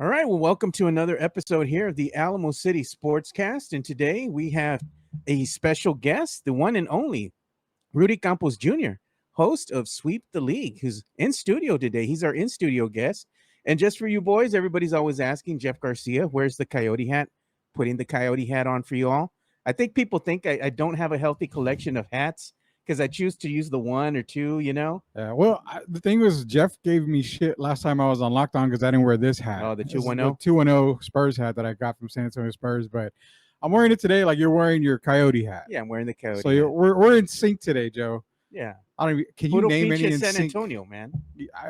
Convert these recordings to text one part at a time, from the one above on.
All right. Well, welcome to another episode here of the Alamo City Sportscast. And today we have a special guest, the one and only Rudy Campos Jr., host of Sweep the League, who's in studio today. He's our in studio guest. And just for you boys, everybody's always asking Jeff Garcia, where's the Coyote hat? Putting the Coyote hat on for you all. I think people think I don't have a healthy collection of hats because I choose to use the one or two, Yeah, well, the thing was, Jeff gave me shit last time I was on lockdown because I didn't wear this hat. Oh, the This is 210? 210 Spurs hat that I got from San Antonio Spurs, but I'm wearing it today like you're wearing your Coyote hat. Yeah, I'm wearing the Coyote So hat. we're in sync today, Joe. Yeah. I don't even, can you Puro name any pinche in San sync? Antonio, man.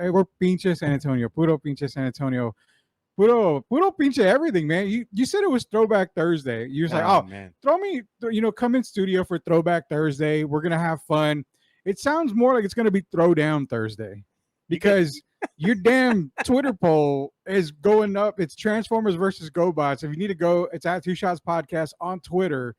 We're pinche San Antonio, puro pinche San Antonio. Puro pinche everything, man. You said it was Throwback Thursday. You was like, oh, man. come in studio for Throwback Thursday. We're going to have fun. It sounds more like it's going to be Throwdown Thursday because your damn Twitter poll is going up. It's Transformers versus GoBots. If you need to go, it's at Two Shots Podcast on Twitter.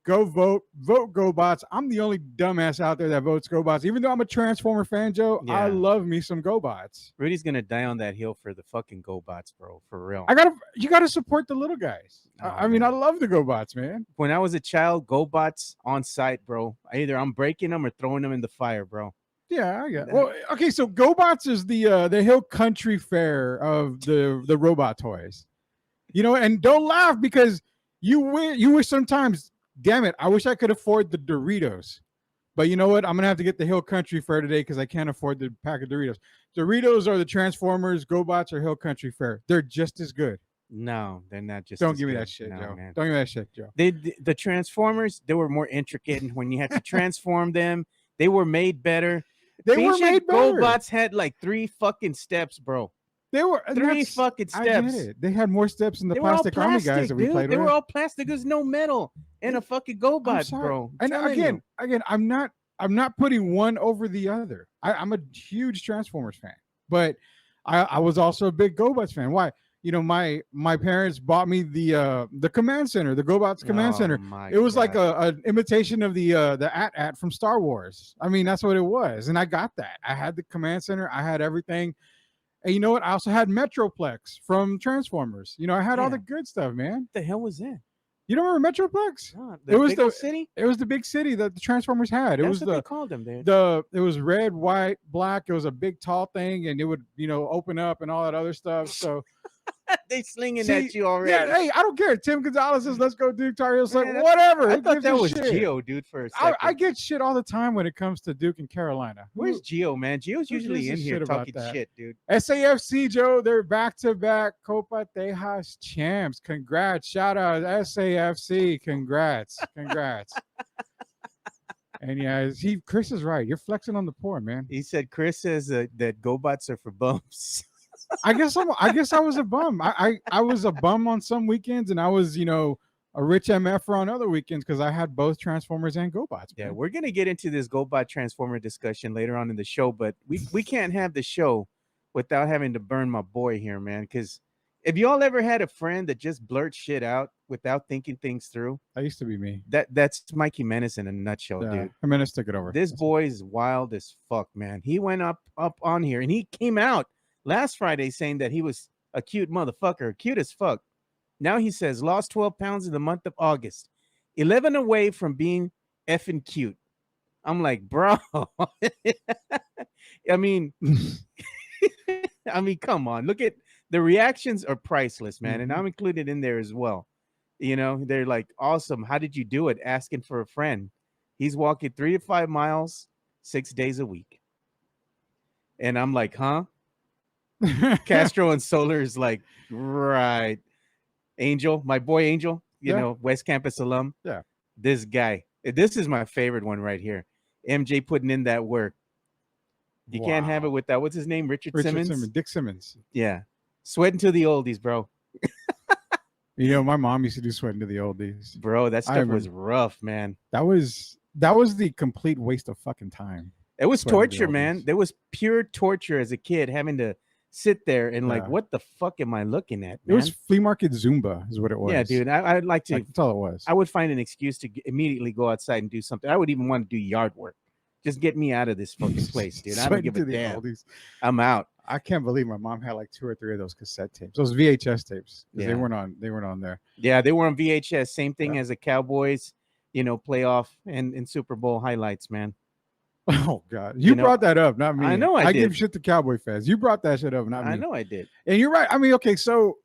Go vote GoBots. I'm the only dumbass out there that votes GoBots. Even though I'm a Transformer fan, Joe, Yeah. I love me some GoBots. Rudy's gonna die on that hill for the fucking GoBots, bro. For real. You gotta support the little guys. Oh, I mean, I love the GoBots, man. When I was a child, GoBots on site, bro. Either I'm breaking them or throwing them in the fire, bro. Yeah, I get it. Well, okay, so GoBots is the Hill Country Fair of the robot toys. And don't laugh because you wish sometimes, damn it, I wish I could afford the Doritos. But you know what? I'm gonna have to get the Hill Country Fair today because I can't afford the pack of Doritos. Doritos are the Transformers, GoBots are Hill Country Fair. They're just as good. No, they're not just. Don't give me good. that shit, No, Joe. Man. Don't give me that shit, Joe. The Transformers, they were more intricate, and when you had to transform them, they were made better. They were made better. GoBots had like 3 fucking steps, bro. They were 3 fucking steps. I get it. They had more steps than the plastic army guys that we played with. They were all plastic. There's no metal in a fucking GoBot, bro. And again, I'm not putting one over the other. I'm a huge Transformers fan, but I was also a big GoBots fan. Why? My parents bought me the command center, the GoBots command center. It was like an imitation of the AT-AT from Star Wars. I mean, that's what it was, and I got that. I had the command center. I had everything. And you know what? I also had Metroplex from Transformers. I had all the good stuff, man. What the hell was that? You don't remember Metroplex? No, it was the city. It was the big city that the Transformers had. That's what they called them there. It was red, white, black. It was a big, tall thing, and it would open up and all that other stuff. So they slinging at you already. Yeah, hey, I don't care. Tim Gonzalez says, "Let's go, Duke." Tar Heels like, whatever. I thought that was Gio, dude. For a second, I get shit all the time when it comes to Duke and Carolina. Where's Gio, man? Gio's usually in here talking shit, dude. SAFC, Joe, they're back-to-back Copa Tejas champs. Congrats! Shout out SAFC. Congrats! And yeah, Chris is right. You're flexing on the poor, man. He said Chris says that GoBots are for bums. I guess I was a bum. I was a bum on some weekends, and I was a rich MFer on other weekends because I had both Transformers and GoBots. Yeah, we're gonna get into this GoBot Transformer discussion later on in the show, but we can't have the show without having to burn my boy here, man. Because if y'all ever had a friend that just blurts shit out without thinking things through, that used to be me. That's Mikey Menace in a nutshell, dude. Menace took it over. This boy is wild as fuck, man. He went up on here and he came out last Friday saying that he was a cute motherfucker, cute as fuck. Now he says lost 12 pounds in the month of August, 11 away from being effing cute. I'm like, bro. I mean, come on. Look at the reactions are priceless, man. And I'm included in there as well. They're like, awesome. How did you do it? Asking for a friend. He's walking 3 to 5 miles, 6 days a week. And I'm like, huh? Castro and Solar is like, right. Angel, my boy Angel, West Campus alum. Yeah. This guy. This is my favorite one right here. MJ putting in that work. You can't have it without, what's his name? Richard Simmons? Dick Simmons. Yeah. Sweating to the oldies, bro. My mom used to do Sweating to the Oldies. Bro, that stuff was rough, man. That was the complete waste of fucking time. It was torture, man. There was pure torture as a kid having to sit there and like, what the fuck am I looking at, man? It was flea market Zumba is what it was. Yeah, dude. I'd like to. That's all it was. I would find an excuse to immediately go outside and do something. I would even want to do yard work Just get me out of this fucking place, dude. I don't Sweating give a to the damn. oldies. I'm out. I can't believe my mom had like 2 or 3 of those cassette tapes, those VHS tapes. 'Cause Yeah. they weren't on there. Yeah, they were on VHS. Same thing Yeah. as the Cowboys, playoff and Super Bowl highlights, man. Oh God, you know, brought that up, not me. I know I give did. shit to Cowboy fans. You brought that shit up, not me. I know I did. And you're right. I mean, okay, so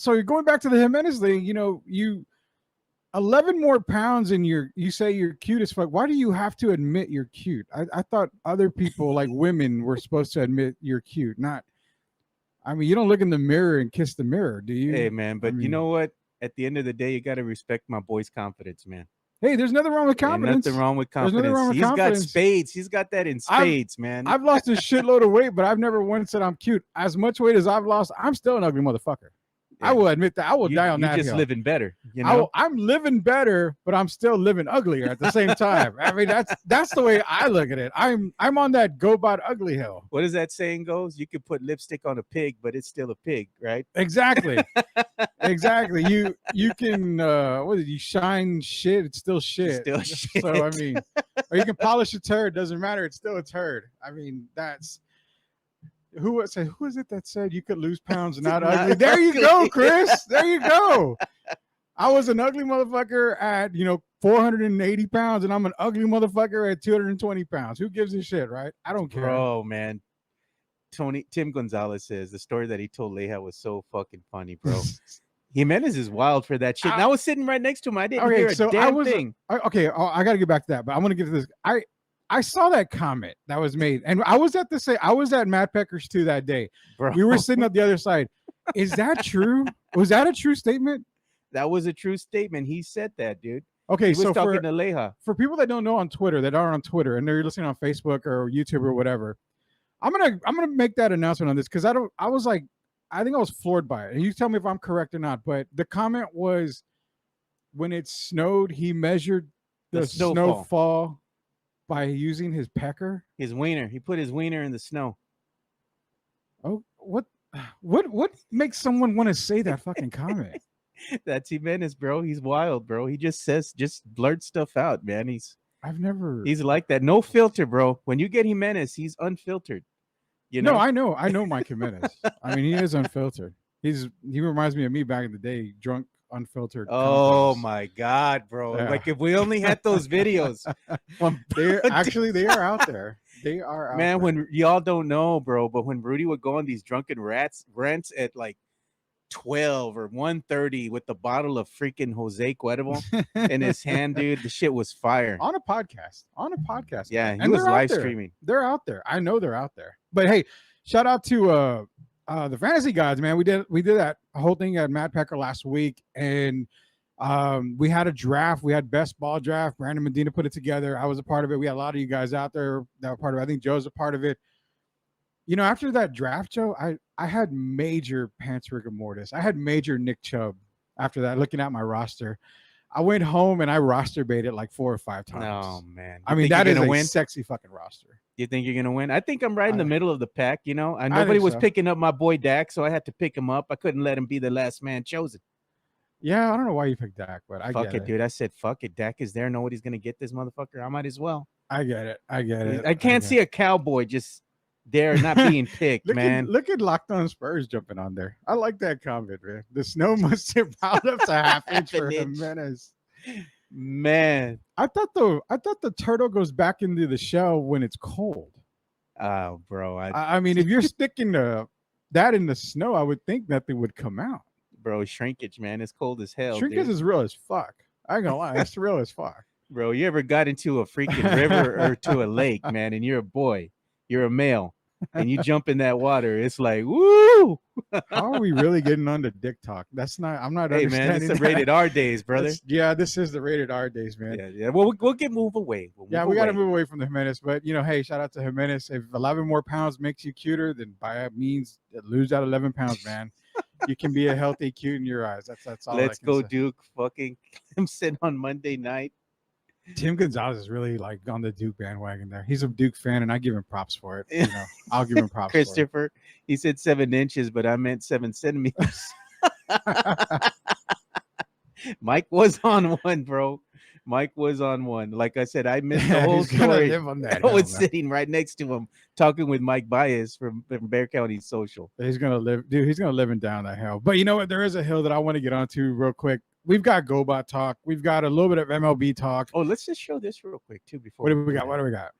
you're going back to the Jimenez thing. You 11 more pounds and you say you're cute as fuck. Why do you have to admit you're cute? I thought other people like women were supposed to admit you're cute. Not, I mean, you don't look in the mirror and kiss the mirror, do you? Hey, man, but I mean, you know what? At the end of the day, you got to respect my boy's confidence, man. hey, there's nothing wrong with Ain't confidence. nothing wrong with There's confidence. nothing wrong with He's confidence. got spades. He's got that in spades, man. I've lost a shitload of weight, but I've never once said I'm cute. As much weight as I've lost, I'm still an ugly motherfucker. Yeah. I will admit that. I will die on that You're just hill. living better, you know? I'm living better, but I'm still living uglier at the same time. I mean, that's the way I look at it. I'm on that go about ugly hill. What does that saying goes? You could put lipstick on a pig, but it's still a pig, right? Exactly. Exactly. You can what did you shine shit? It's still shit. Still shit. So I mean, or you can polish a turd. Doesn't matter. It's still a turd. I mean, that's who is it that said you could lose pounds and not ugly? There you go, Chris. There you go. I was an ugly motherfucker at 480 pounds, and I'm an ugly motherfucker at 220 pounds. Who gives a shit, right? I don't care. Bro, man. Tim Gonzalez says the story that he told Leja was so fucking funny, bro. Jimenez is wild for that shit. And I was sitting right next to him. I didn't hear a damn thing. Okay, I got to get back to that, but I want to get to this. I saw that comment that was made, and I was at Matt Pecker's too that day. Bro. We were sitting at the other side. Is that true? Was that a true statement? That was a true statement. He said that, dude. Okay, He was so talking to Leja. for people that don't know on Twitter, that are on Twitter, and they're listening on Facebook or YouTube or whatever, I'm gonna make that announcement on this because I think I was floored by it. And you tell me if I'm correct or not. But the comment was, when it snowed, he measured the snowfall by using his pecker. His wiener. He put his wiener in the snow. Oh, what makes someone want to say that fucking comment? That's Jimenez, bro. He's wild, bro. He just blurt stuff out, man. He's like that. No filter, bro. When you get Jimenez, he's unfiltered. No, I know Mike Jimenez. I mean, he is unfiltered. He reminds me of me back in the day, drunk, unfiltered. Oh my God, bro. Yeah. Like if we only had those videos. They are out there. They are out Man, there. When y'all don't know, bro, but when Rudy would go on these drunken rants at like 12 or 1:30 with the bottle of freaking Jose Cuervo in his hand, dude, the shit was fire. On a podcast. Yeah, he was live streaming. They're out there. I know they're out there. But hey, shout out to the Fantasy Gods, man. We did that whole thing at Matt Pecker last week, and we had a draft. We had best ball draft. Brandon Medina put it together. I was a part of it. We had a lot of you guys out there that were part of it. I think Joe's a part of it. After that draft, Joe, I had major pants rigor mortis. I had major Nick Chubb after that, looking at my roster. I went home and I roster baited like 4 or 5 times. Oh, man. I mean, that is a sexy fucking roster. You think you're going to win? I think I'm right in the middle of the pack, and nobody was picking up my boy Dak, so I had to pick him up. I couldn't let him be the last man chosen. Yeah, I don't know why you picked Dak, but I fuck get it, dude. I said, fuck it. Dak is there. Nobody's going to get this motherfucker. I might as well. I get it. I can't see a Cowboy just there not being picked, man. Look at Locked On Spurs jumping on there. I like that comment, man. The snow must have piled up to half inch for Jimenez. Man, I thought the turtle goes back into the shell when it's cold. Oh, bro. I mean, if you're sticking that in the snow, I would think nothing would come out. Bro, shrinkage, man. It's cold as hell. Shrinkage is real as fuck. I ain't gonna lie, it's real as fuck. Bro, you ever got into a freaking river or to a lake, man, and you're a boy, you're a male, and you jump in that water, it's like, woo! How are we really getting on to dick talk? I'm not hey, understanding. Man, it's the rated R days, brother. This is the rated R days, man. Yeah. Well, we'll move away. We got to move away from the Jimenez, but hey, shout out to Jimenez. If 11 more pounds makes you cuter, then by means lose that 11 pounds, man. You can be a healthy cute in your eyes. That's all. Let's go, Duke. Fucking Clemson on Monday night. Tim Gonzalez is really like on the Duke bandwagon there. He's a Duke fan, and I give him props for it. I'll give him props. Christopher, he said 7 inches, but I meant 7 centimeters. Mike was on one, bro. Mike was on one. Like I said, I missed the whole He's gonna story. live on that I hill, was man. sitting right next to him, talking with Mike Baez from Bear County Social. He's gonna live, dude. He's gonna live in down that hill. But you know what? There is a hill that I want to get onto real quick. We've got GoBot talk. We've got a little bit of MLB talk. Oh, let's just show this real quick too before. What do we do got? that. What do we got?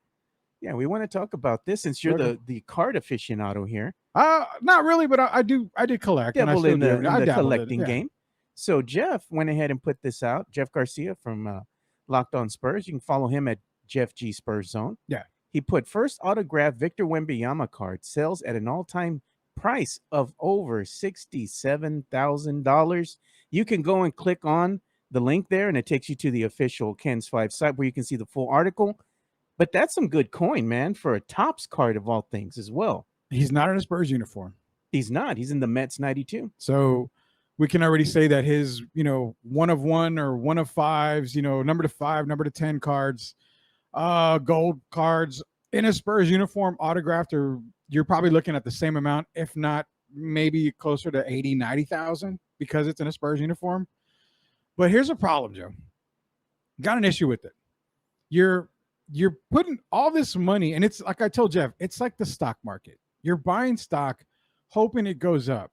Yeah, we want to talk about this since you're Okay. the card aficionado here. Not really, but I did collect. And I Dabble still in do. the, I in the dabbled in it, collecting yeah. game. So Jeff went ahead and put this out. Jeff Garcia from Locked On Spurs. You can follow him at Jeff G Spurs Zone. Yeah. He put first autographed Victor Wembanyama card sells at an all-time price of over $67,000. You can go and click on the link there, and it takes you to the official Ken's 5 site where you can see the full article. But that's some good coin, man, for a Topps card of all things as well. He's not in a Spurs uniform. He's not. He's in the Mets 92. So we can already say that his, one of one or one of fives, number to 5, number to 10 cards, gold cards in a Spurs uniform autographed, or you're probably looking at the same amount, if not maybe closer to 80, 90,000 because it's in a Spurs uniform. But here's a problem, Joe. Got an issue with it. You're putting all this money, and it's like I told Jeff, it's like the stock market. You're buying stock, hoping it goes up.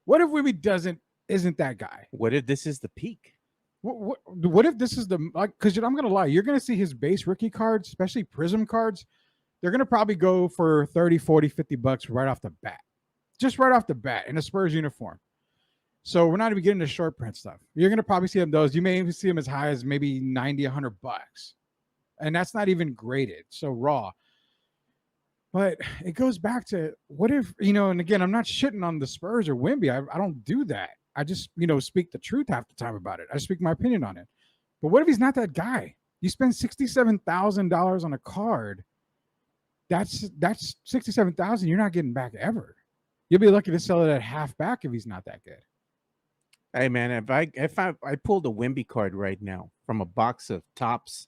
What if Wemby isn't that guy? What if this is the peak? What if this is the, because I'm going to lie, you're going to see his base rookie cards, especially Prism cards. They're going to probably go for 30, 40, 50 bucks right off the bat. Just right off the bat in a Spurs uniform. So we're not even getting the short print stuff. You're going to probably see them those. You may even see them as high as maybe 90, 100 bucks. And that's not even graded. So raw. But it goes back to what if, and again, I'm not shitting on the Spurs or Wemby. I don't do that. I just, speak the truth half the time about it. I speak my opinion on it. But what if he's not that guy? You spend $67,000 on a card. That's $67,000 you're not getting back ever. You'll be lucky to sell it at half back if he's not that good. Hey man, if I pulled a Wemby card right now from a box of Topps,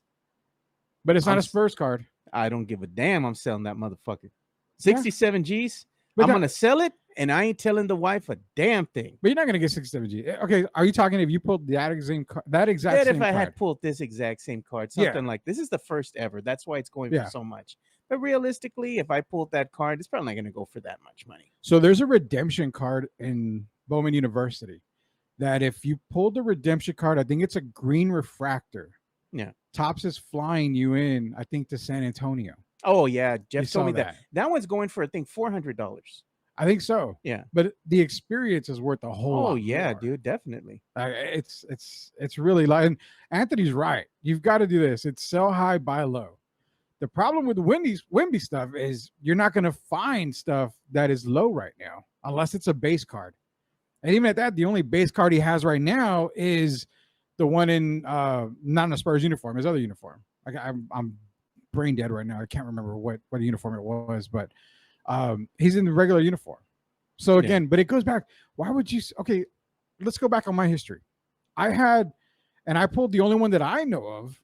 but it's not a Spurs card. I don't give a damn. I'm selling that motherfucker. 67 G's. But I'm gonna sell it, and I ain't telling the wife a damn thing. But you're not gonna get 67 G. Okay, are you talking if you pulled that exact same if I card? had pulled this exact same card, something like this is the first ever. That's why it's going for so much. But realistically, if I pulled that card, it's probably not going to go for that much money. So there's a redemption card in Bowman University that if you pulled the redemption card, I think it's a green refractor. Yeah. Topps is flying you in, I think, to San Antonio. Oh, yeah. Jeff told me that. That one's going for, I think, $400. I think so. Yeah. But the experience is worth a whole lot. Oh, yeah, more. dude. Definitely. It's really like, and Anthony's right. You've got to do this. It's sell high, buy low. The problem with Wemby stuff is you're not going to find stuff that is low right now unless it's a base card. And even at that, the only base card he has right now is the one in not in a Spurs uniform, his other uniform. I'm brain dead right now. I can't remember what uniform it was, but he's in the regular uniform. So again, but it goes back. Why would you? Okay, let's go back on my history. I pulled the only one that I know of,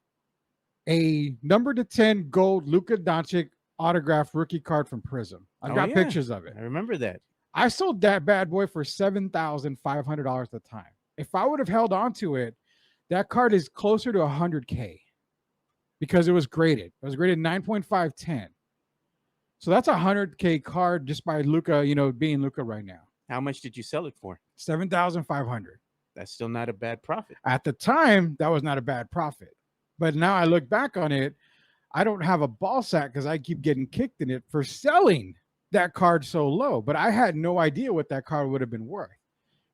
a number to 10 gold Luka Doncic autographed rookie card from Prism. I've got pictures of it. I remember that. I sold that bad boy for $7,500 at the time. If I would have held on to it, that card is closer to $100K because it was graded. It was graded 9.510. So that's a $100K card just by Luka, being Luka right now. How much did you sell it for? $7,500. That's still not a bad profit. At the time, that was not a bad profit. But now I look back on it, I don't have a ball sack because I keep getting kicked in it for selling that card so low. But I had no idea what that card would have been worth.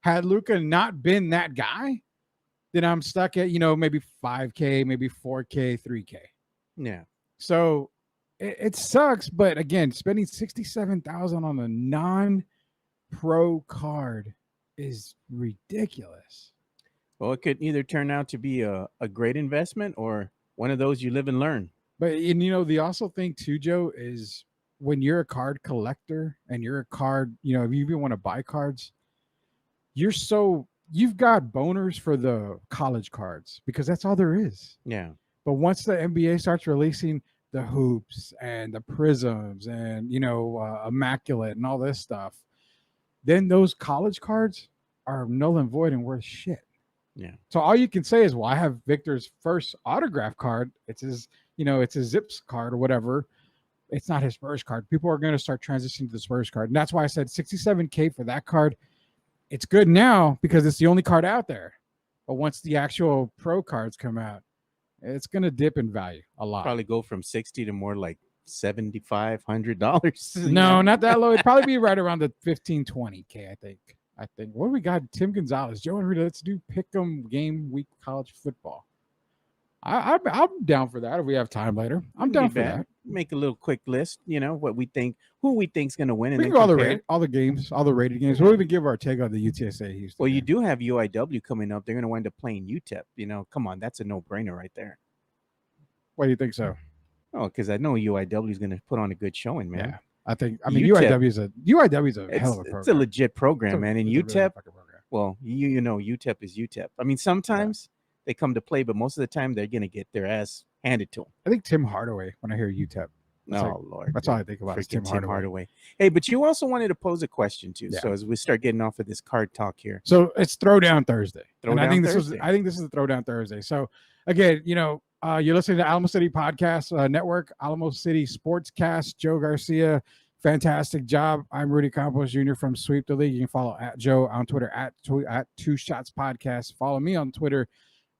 Had Luka not been that guy, then I'm stuck at, maybe 5K, maybe 4K, 3K. Yeah. So it sucks. But again, spending $67,000 on a non-pro card is ridiculous. Well, it could either turn out to be a great investment or one of those you live and learn. But, the also thing too, Joe, is when you're a card collector and you're a card, if you even want to buy cards, you've got boners for the college cards because that's all there is. Yeah. But once the NBA starts releasing the hoops and the prisms and, immaculate and all this stuff, then those college cards are null and void and worth shit. Yeah. So all you can say is, well, I have Victor's first autograph card. It's his, it's his Zips card or whatever. It's not his Spurs card. People are going to start transitioning to the Spurs card. And that's why I said $67K for that card. It's good now because it's the only card out there. But once the actual pro cards come out, it's going to dip in value a lot. Probably go from 60 to more like $7,500. No, not that low. It'd probably be right around the 15, 20K, I think. What do we got? Tim Gonzalez, Joe and Rudy, let's do pick'em game week college football. I'm down for that if we have time later. I'm down for that. Make a little quick list, what we think, who we think's going to win. And we can go all the games, all the rated games. We'll even give our take on the UTSA Houston. Well, you do have UIW coming up. They're going to wind up playing UTEP. Come on, that's a no-brainer right there. Why do you think so? Oh, because I know UIW is going to put on a good showing, man. Yeah, I mean, UIW is a hell of a program. It's a legit program, man. And UTEP, well, UTEP is UTEP. I mean, sometimes they come to play, but most of the time they're going to get their ass handed to them. I think Tim Hardaway when I hear UTEP. Lord. That's all I think about is Tim Hardaway. Hey, but you also wanted to pose a question too. Yeah. So as we start getting off of this card talk here. So it's Throwdown Thursday. I think this is a Throwdown Thursday. So again, you're listening to Alamo City Podcast Network, Alamo City Sportscast, Joe Garcia. Fantastic job. I'm Rudy Campos Jr. from Sweep the League. You can follow at Joe on Twitter at 2 Shots Podcast. Follow me on Twitter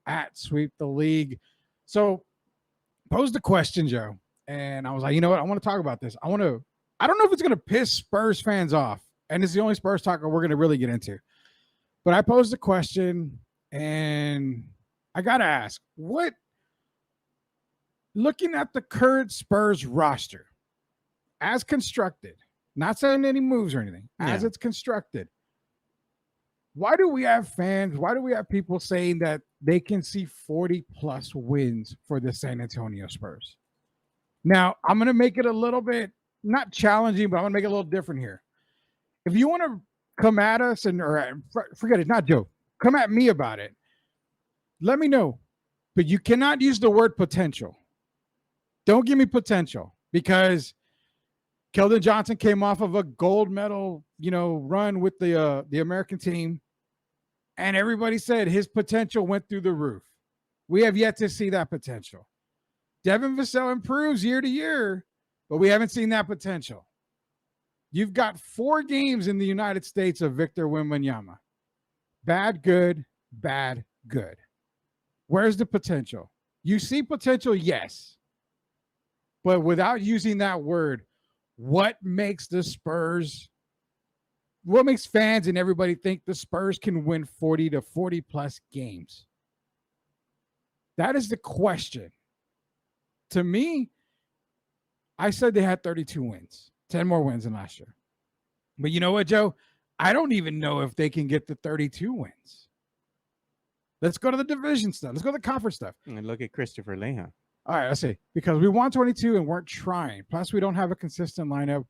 at Sweep the League. So posed the question, Joe. And I was like, you know what? I want to talk about this. I don't know if it's going to piss Spurs fans off. And it's the only Spurs talk we're going to really get into. But I posed the question and I got to ask, looking at the current Spurs roster as constructed, not saying any moves or anything, as it's constructed, why do we have fans? Why do we have people saying that they can see 40 plus wins for the San Antonio Spurs? Now, I'm going to make it a little bit, not challenging, but I'm going to make it a little different here. If you want to come at us or forget it, not Joe, come at me about it, let me know. But you cannot use the word potential. Don't give me potential because Keldon Johnson came off of a gold medal, run with the American team. And everybody said his potential went through the roof. We have yet to see that potential. Devin Vassell improves year to year, but we haven't seen that potential. You've got 4 games in the United States of Victor Wembanyama. Bad, good, bad, good. Where's the potential? You see potential, yes. But without using that word, what makes fans and everybody think the Spurs can win 40 to 40 plus games? That is the question. To me, I said they had 32 wins, 10 more wins than last year. But you know what, Joe? I don't even know if they can get the 32 wins. Let's go to the division stuff. Let's go to the conference stuff. And look at Christopher Leha. All right, let's see. Because we won 22 and weren't trying. Plus, we don't have a consistent lineup.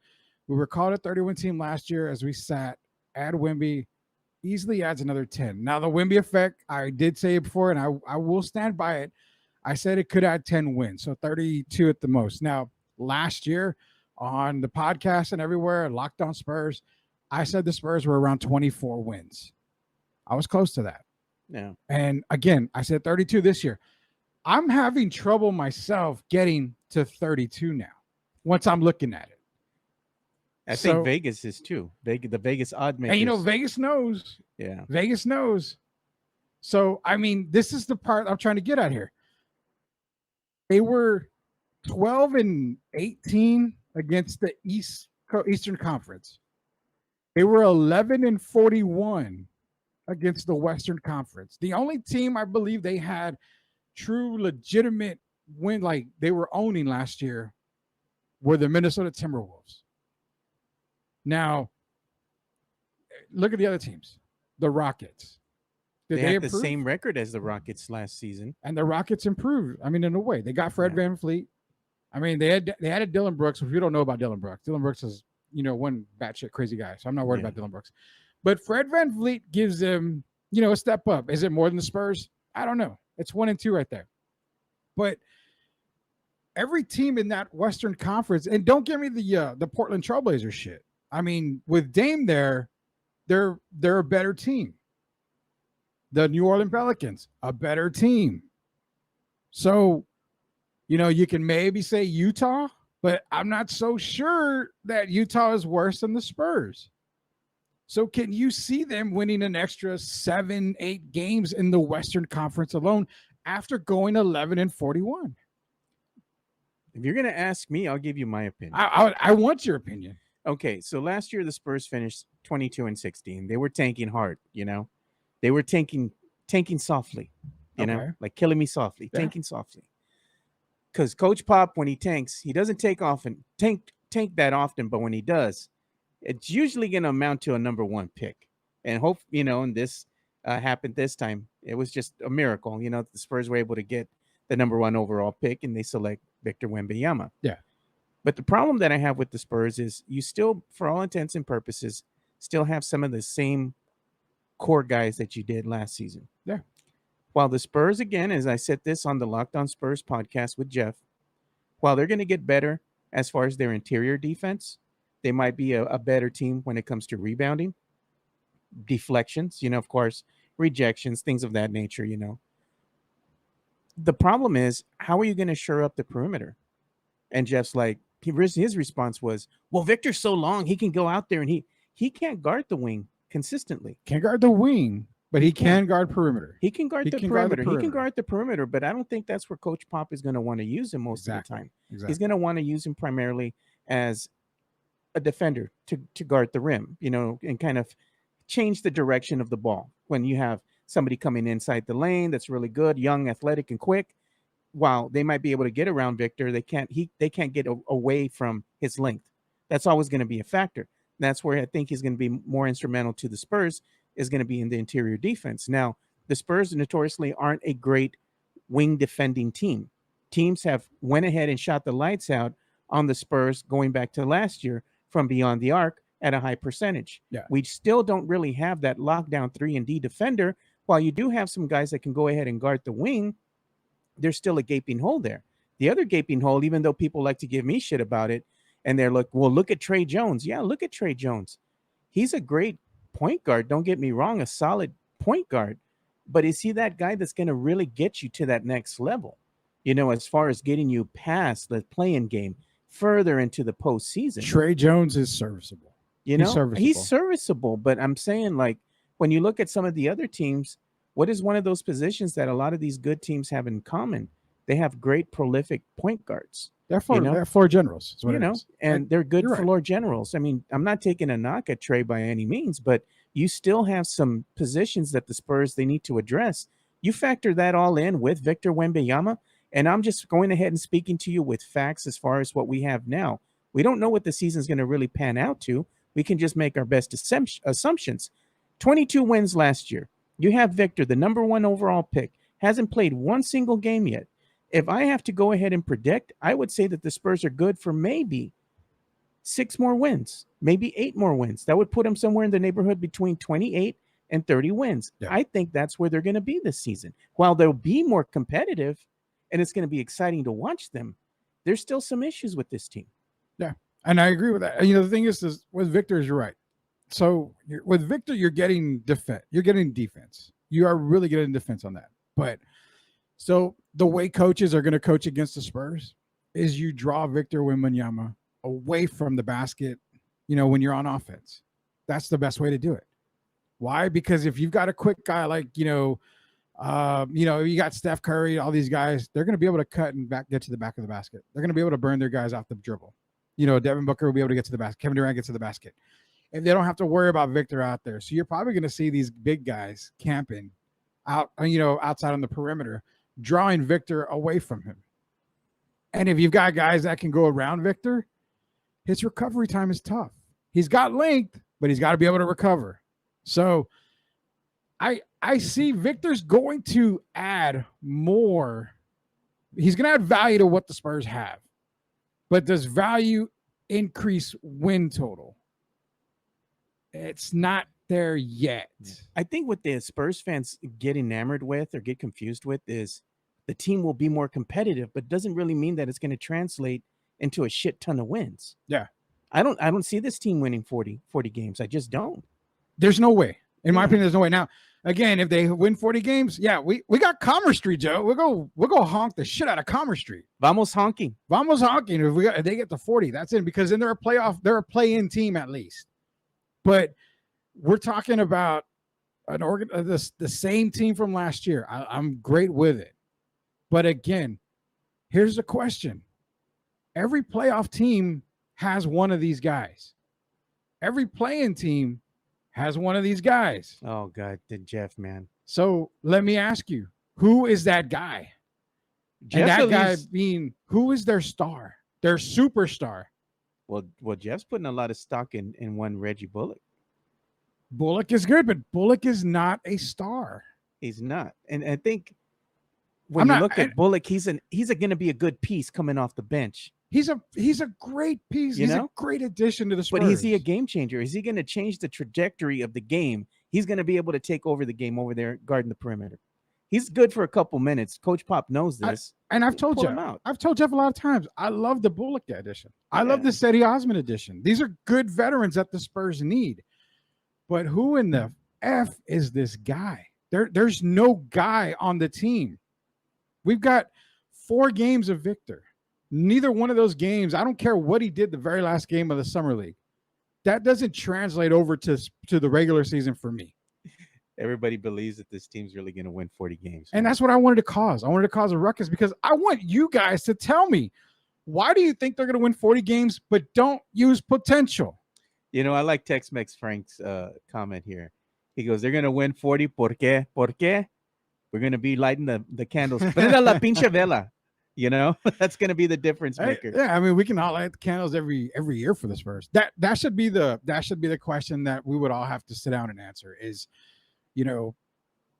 We were called a 31 team last year as we sat. Add Wemby, easily adds another 10. Now, the Wemby effect, I did say it before, and I will stand by it. I said it could add 10 wins, so 32 at the most. Now, last year on the podcast and everywhere, Locked On Spurs, I said the Spurs were around 24 wins. I was close to that. Yeah. And again, I said 32 this year. I'm having trouble myself getting to 32 now once I'm looking at it. I think Vegas is too. The Vegas odd makers. And Vegas knows. Yeah. Vegas knows. So, I mean, this is the part I'm trying to get at here. They were 12 and 18 against the Eastern Conference. They were 11 and 41 against the Western Conference. The only team I believe they had true legitimate win, like they were owning last year, were the Minnesota Timberwolves. Now, look at the other teams. The Rockets. They had the same record as the Rockets last season. And the Rockets improved. I mean, in a way. They got Fred VanVleet. I mean, they had a Dylan Brooks, which we don't know about Dylan Brooks. Dylan Brooks is, one batshit crazy guy. So I'm not worried about Dylan Brooks. But Fred VanVleet gives them, a step up. Is it more than the Spurs? I don't know. It's 1 and 2 right there. But every team in that Western Conference, and don't give me the Portland Trailblazers shit. I mean, with Dame there, they're a better team. The New Orleans Pelicans, a better team. So, you can maybe say Utah, but I'm not so sure that Utah is worse than the Spurs. So can you see them winning an extra 7-8 games in the Western Conference alone after going 11-41? If you're going to ask me, I'll give you my opinion. I want your opinion. Okay, so last year the Spurs finished 22-16. They were tanking hard, They were tanking softly, like killing me softly, tanking softly. Because Coach Pop, when he tanks, he doesn't tank that often, but when he does, it's usually going to amount to a number 1 pick. And hope, and this happened this time. It was just a miracle, the Spurs were able to get the number 1 overall pick, and they select Victor Wembanyama. Yeah. But the problem that I have with the Spurs is you still, for all intents and purposes, still have some of the same core guys that you did last season. Yeah. While the Spurs, again, as I said this on the Locked On Spurs podcast with Jeff, while they're going to get better as far as their interior defense, they might be a better team when it comes to rebounding, deflections, of course, rejections, things of that nature, The problem is, how are you going to shore up the perimeter? And Jeff's like, his response was, well, Victor's so long, he can go out there and he can't guard the wing consistently. Can't guard the wing, but he can guard perimeter. He can guard the perimeter. He can guard the perimeter, but I don't think that's where Coach Pop is going to want to use him most of the time. Exactly. He's going to want to use him primarily as a defender to guard the rim, and kind of change the direction of the ball. When you have somebody coming inside the lane that's really good, young, athletic, and quick, while they might be able to get around Victor, they can't get away from his length. That's always going to be a factor. That's where I think he's going to be more instrumental to the Spurs, is going to be in the interior defense. Now, the Spurs notoriously aren't a great wing defending team. Teams have went ahead and shot the lights out on the Spurs going back to last year from beyond the arc at a high percentage. Yeah. We still don't really have that lockdown 3-and-D defender. While you do have some guys that can go ahead and guard the wing, there's still a gaping hole there. The other gaping hole, even though people like to give me shit about it, and they're like, well, look at Trey Jones. Yeah, look at Trey Jones. He's a great point guard. Don't get me wrong, a solid point guard. But is he that guy that's going to really get you to that next level? As far as getting you past the playing game, further into the postseason. Trey Jones is serviceable. He's serviceable. But I'm saying, like, when you look at some of the other teams, what is one of those positions that a lot of these good teams have in common? They have great, prolific point guards. They're floor generals. And they're good floor generals. I mean, I'm not taking a knock at Trey by any means, but you still have some positions that the Spurs, they need to address. You factor that all in with Victor Wembanyama, and I'm just going ahead and speaking to you with facts as far as what we have now. We don't know what the season's going to really pan out to. We can just make our best assumptions. 22 wins last year. You have Victor, the number 1 overall pick, hasn't played one single game yet. If I have to go ahead and predict, I would say that the Spurs are good for maybe 6 more wins, maybe 8 more wins. That would put them somewhere in the neighborhood between 28 and 30 wins. Yeah. I think that's where they're going to be this season. While they'll be more competitive and it's going to be exciting to watch them, there's still some issues with this team. Yeah, and I agree with that. The thing is with Victor, you're right. So with Victor, you're getting defense. You're getting defense. You are really getting defense on that. But so the way coaches are going to coach against the Spurs is you draw Victor Wembanyama away from the basket, when you're on offense. That's the best way to do it. Why? Because if you've got a quick guy like, you got Steph Curry, all these guys, they're going to be able to cut and get to the back of the basket. They're going to be able to burn their guys off the dribble. Devin Booker will be able to get to the basket. Kevin Durant gets to the basket. And they don't have to worry about Victor out there. So you're probably going to see these big guys camping out, outside on the perimeter, drawing Victor away from him. And if you've got guys that can go around Victor, his recovery time is tough. He's got length, but he's got to be able to recover. So I see Victor's going to add more. He's going to add value to what the Spurs have. But does value increase win total? It's not there yet. I think what the Spurs fans get enamored with or get confused with is the team will be more competitive, but doesn't really mean that it's going to translate into a shit ton of wins. Yeah. I don't see this team winning 40 games. I just don't. There's no way. In my opinion, there's no way. Now, again, if they win 40 games, yeah, we got Commerce Street, Joe. We'll go honk the shit out of Commerce Street. Vamos honking. Vamos honking. If they get to 40, that's it. Because then they're a play-in team at least. But we're talking about the same team from last year. I'm great with it. But again, here's the question. Every playoff team has one of these guys. Every play-in team has one of these guys. Oh, God, the Jeff, man. So let me ask you, who is that guy? Jeff, and that guy being, who is their star? Their superstar? Well, Jeff's putting a lot of stock in one Reggie Bullock. Bullock is good, but Bullock is not a star. He's not. And I think when you look at Bullock, he's going to be a good piece coming off the bench. He's a great piece. He's a great addition to the Spurs. But is he a game changer? Is he going to change the trajectory of the game? He's going to be able to take over the game over there, guarding the perimeter. He's good for a couple minutes. Coach Pop knows this. I've told Jeff a lot of times, I love the Bullock edition. I love the Cedi Osman edition. These are good veterans that the Spurs need. But who in the F is this guy? There's no guy on the team. We've got 4 games of Victor. Neither one of those games, I don't care what he did the very last game of the Summer League. That doesn't translate over to the regular season for me. Everybody believes that this team's really going to win 40 games. And that's what I wanted to cause. I wanted to cause a ruckus because I want you guys to tell me, why do you think they're going to win 40 games but don't use potential? You know, I like Tex-Mex Frank's comment here. He goes, they're going to win 40 porque we're going to be lighting the candles. Prenda la pinche vela. You know, that's going to be the difference maker. Yeah, I mean, we can all light the candles every year for the Spurs. That should be the question that we would all have to sit down and answer is, you know,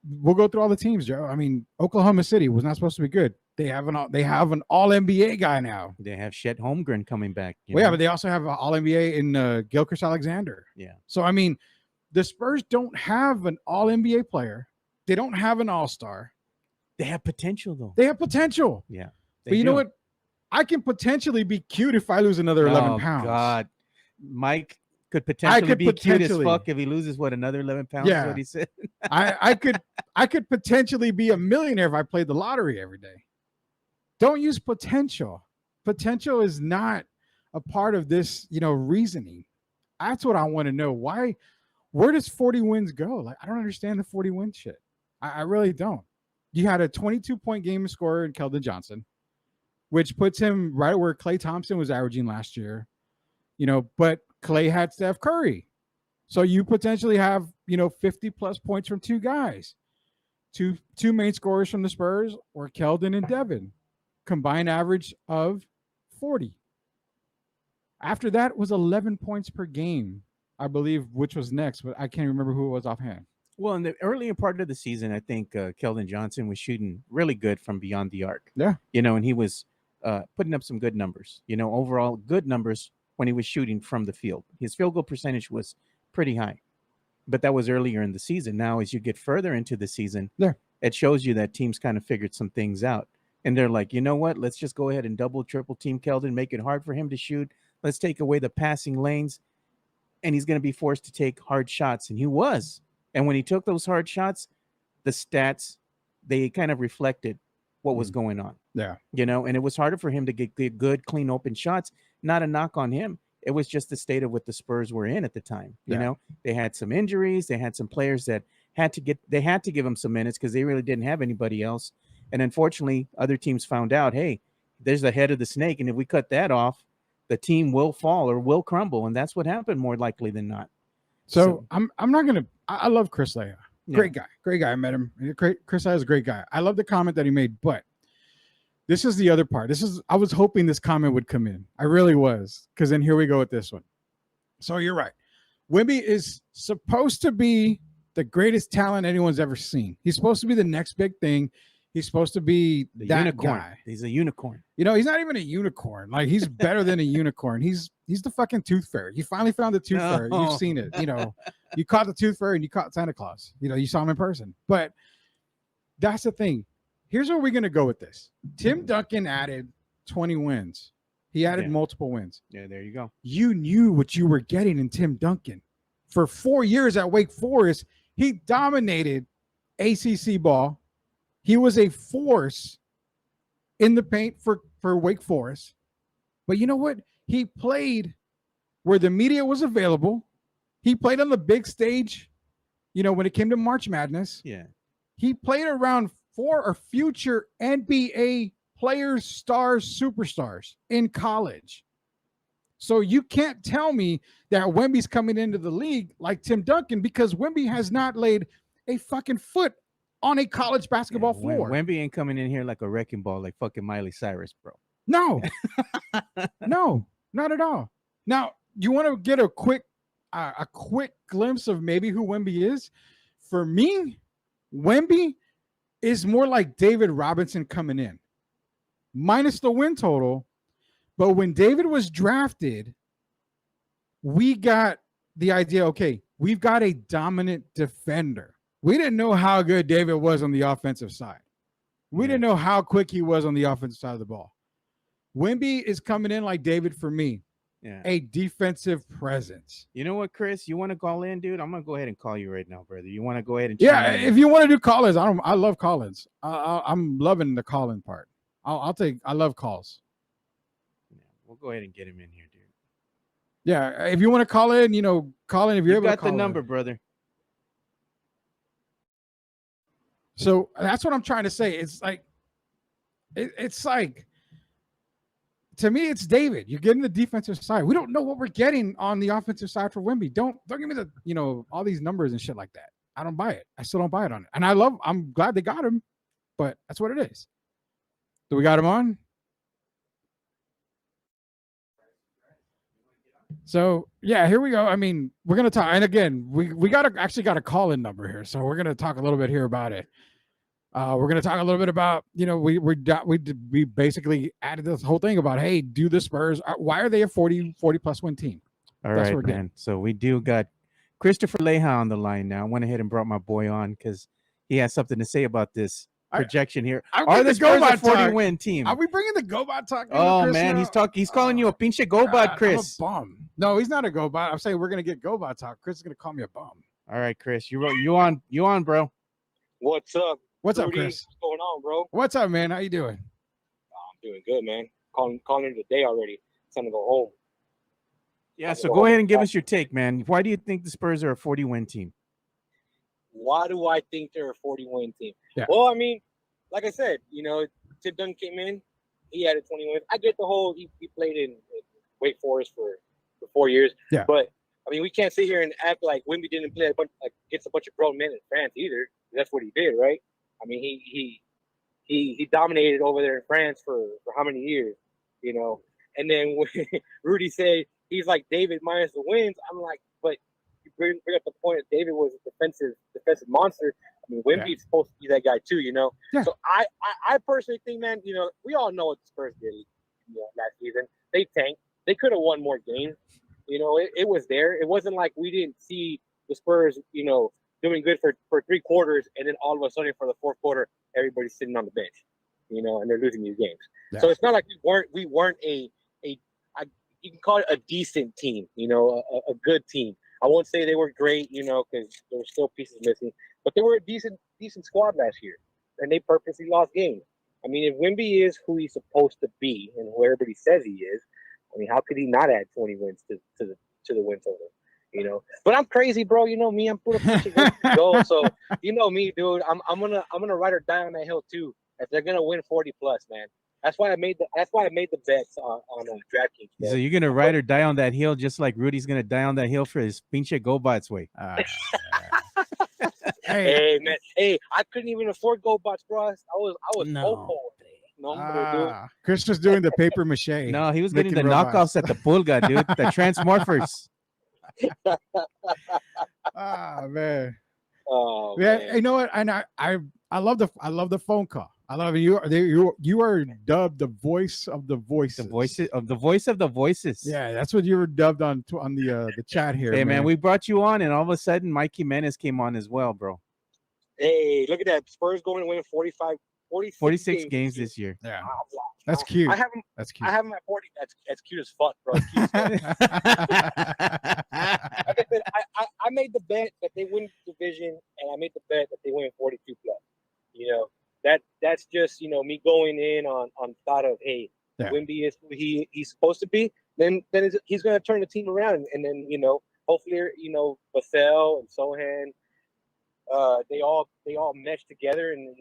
we'll go through all the teams, Joe. I mean, Oklahoma City was not supposed to be good. They have an all NBA guy now. They have Chet Holmgren coming back. Yeah, but they also have an all NBA in Gilchrist Alexander. Yeah. So I mean, the Spurs don't have an all NBA player. They don't have an all-star. They have potential though. They have potential. Yeah. But you know what? I can potentially be cute if I lose another 11 pounds. God, Mike could potentially be cute as fuck if he loses another 11 pounds. Yeah. Is what he said. I could potentially be a millionaire if I played the lottery every day. Don't use potential. Potential is not a part of this, reasoning. That's what I want to know. Where does 40 wins go? Like, I don't understand the 40 win shit. I really don't. You had a 22-point game scorer in Keldon Johnson, which puts him right where Klay Thompson was averaging last year, but Klay had Steph Curry. So you potentially have, 50 plus points from 2 guys, two main scorers from the Spurs or Keldon and Devin, combined average of 40. After that was 11 points per game, I believe, which was next, but I can't remember who it was offhand. Well, in the earlier part of the season, I think Keldon Johnson was shooting really good from beyond the arc. Yeah. And he was putting up some good numbers, overall good numbers when he was shooting from the field. His field goal percentage was pretty high, but that was earlier in the season. Now, as you get further into the season, it shows you that teams kind of figured some things out. And they're like, you know what? Let's just go ahead and double, triple team Keldon, make it hard for him to shoot. Let's take away the passing lanes. And he's going to be forced to take hard shots. And he was. And when he took those hard shots, the stats, they kind of reflected what was going on. Yeah. And it was harder for him to get good, clean, open shots. Not a knock on him. It was just the state of what the Spurs were in at the time. They had some injuries. They had some players that had to give him some minutes because they really didn't have anybody else. And unfortunately, other teams found out, hey, there's the head of the snake. And if we cut that off, the team will fall or will crumble. And that's what happened more likely than not. So I'm not going to, I love Chris Leah. Great guy. I met him. Chris Leah is a great guy. I love the comment that he made, but this is the other part. I was hoping this comment would come in. I really was. Because then here we go with this one. So you're right. Wemby is supposed to be the greatest talent anyone's ever seen. He's supposed to be the next big thing. He's supposed to be the that unicorn. guy. He's a unicorn. He's not even a unicorn. Like, he's better than a unicorn. He's the fucking tooth fairy. You finally found the tooth fairy. You've seen it. You caught the tooth fairy and you caught Santa Claus. You saw him in person. But that's the thing. Here's where we're going to go with this. Tim Duncan added 20 wins. He added multiple wins. Yeah, there you go. You knew what you were getting in Tim Duncan. For 4 years at Wake Forest, he dominated ACC ball. He was a force in the paint for Wake Forest. But you know what? He played where the media was available. He played on the big stage, when it came to March Madness. Yeah. He played around 4 future NBA players, stars, superstars in college. So you can't tell me that Wemby's coming into the league like Tim Duncan, because Wemby has not laid a fucking foot on a college basketball floor. Wemby ain't coming in here like a wrecking ball, like fucking Miley Cyrus, bro. No, no, not at all. Now, you want to get a quick glimpse of maybe who Wemby is? For me, Wemby is more like David Robinson coming in, minus the win total. But when David was drafted, we got the idea, okay, we've got a dominant defender. We didn't know how good David was on the offensive side. We didn't know how quick he was on the offensive side of the ball. Wemby is coming in like David for me. Yeah. A defensive presence. You know what, Chris? You want to call in, dude? I'm gonna go ahead and call you right now, brother. You want to go ahead and if you want to do call-ins, I love call-ins. I'm loving the call-in part. I love calls. Yeah, we'll go ahead and get him in here, dude. Yeah, if you want to call in, call in if you're able to call in. You got the number, brother. So that's what I'm trying to say. It's like, to me, it's David. You're getting the defensive side. We don't know what we're getting on the offensive side for Wemby. Don't give me the, all these numbers and shit like that. I don't buy it. I still don't buy it on it. And I'm glad they got him, but that's what it is. Do we got him on? So yeah, here we go. I mean, we're gonna talk, and again, we got a call-in number here, so we're gonna talk a little bit here about it. We're gonna talk a little bit about, we basically added this whole thing about, hey, do the Spurs, why are they a 40 plus win team? All right, man. So we do got Christopher Leha on the line now. I went ahead and brought my boy on because he has something to say about this projection here. Are the Spurs a 40-win team? Are we bringing the GoBot talk? Oh, man, he's calling you a pinche GoBot, Chris. I'm a bum. No, he's not a GoBot. I'm saying we're gonna get GoBot talk. Chris is gonna call me a bum. All right, Chris, you on, bro. What's up? What's Rudy? up, Chris? What's going on, bro? What's up, man? How you doing? I'm doing good, man. Calling it a day already. It's time to go home. Yeah, so go ahead and give us your take, man. Why do you think the Spurs are a 40-win team? Why do I think they're a 40-win team? Yeah. Well, I mean, like I said, Tim Duncan came in. He had a 20 wins. I get the whole he played in Wake Forest for 4 years. Yeah. But I mean, we can't sit here and act like Wemby didn't play against a bunch of grown men in France either. That's what he did, right? I mean, he dominated over there in France for how many years, And then when Rudy said he's like David minus the wins, I'm like, but you bring up the point that David was a defensive monster. I mean, Wemby's supposed to be that guy too, Yeah. So I personally think, man, we all know what the Spurs did, last season. They tanked. They could have won more games. It was there. It wasn't like we didn't see the Spurs, doing good for 3 quarters, and then all of a sudden for the 4th quarter, everybody's sitting on the bench, and they're losing these games. Yeah. So it's not like we weren't a you can call it a decent team, a good team. I won't say they were great, because there were still pieces missing, but they were a decent squad last year, and they purposely lost games. I mean, if Wemby is who he's supposed to be and who everybody says he is, I mean, how could he not add 20 wins to the win total? But I'm crazy, bro. Me, I'm put a goal. So me, dude. I'm gonna ride or die on that hill too. If they're gonna win 40 plus, man. That's why I made the bets on DraftKings. So you're gonna ride or die on that hill, just like Rudy's gonna die on that hill for his pinche GoBots way. Hey, man. Hey, I couldn't even afford GoBots, bro. I was no. Dude. Chris was doing the paper mache. No, he was getting the knockoffs at the Pulga, dude. The Transmorphers. Man. Oh, yeah, man. You know what? And I love the phone call. I love it. You are dubbed the voice of the voices. The voice of the voices. Yeah, that's what you were dubbed on the chat here. Hey, man, we brought you on, and all of a sudden, Mikey Menace came on as well, bro. Hey, look at that. Spurs going to win 45 46 games this year. Yeah, Wow. that's cute. I have him. That's I cute. have him at 40. That's cute as fuck, bro. It's cute as fuck. Like I said, I made the bet that they win the division, and I made the bet that they win 42 plus. You know, that's just me going in on thought of, hey, Yeah. Wemby is who he's supposed to be. Then he's going to turn the team around, and then hopefully Vassell and Sohan, they all mesh together, and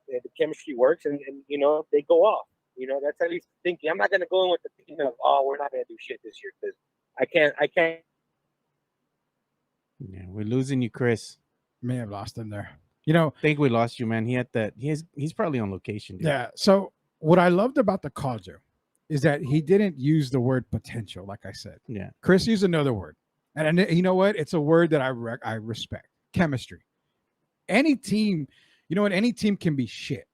the chemistry works, and they go off. That's at least thinking. I'm not going to go in with the thinking of, oh, we're not going to do shit this year because I can't. Yeah, we're losing you, Chris. May have lost him there. I think we lost you, man. He had that. He's probably on location, dude. Yeah. So what I loved about the call, Joe, is that he didn't use the word potential, like I said. Yeah. Chris used another word, and you know what? It's a word that I respect. Chemistry. Any team, any team can be shit,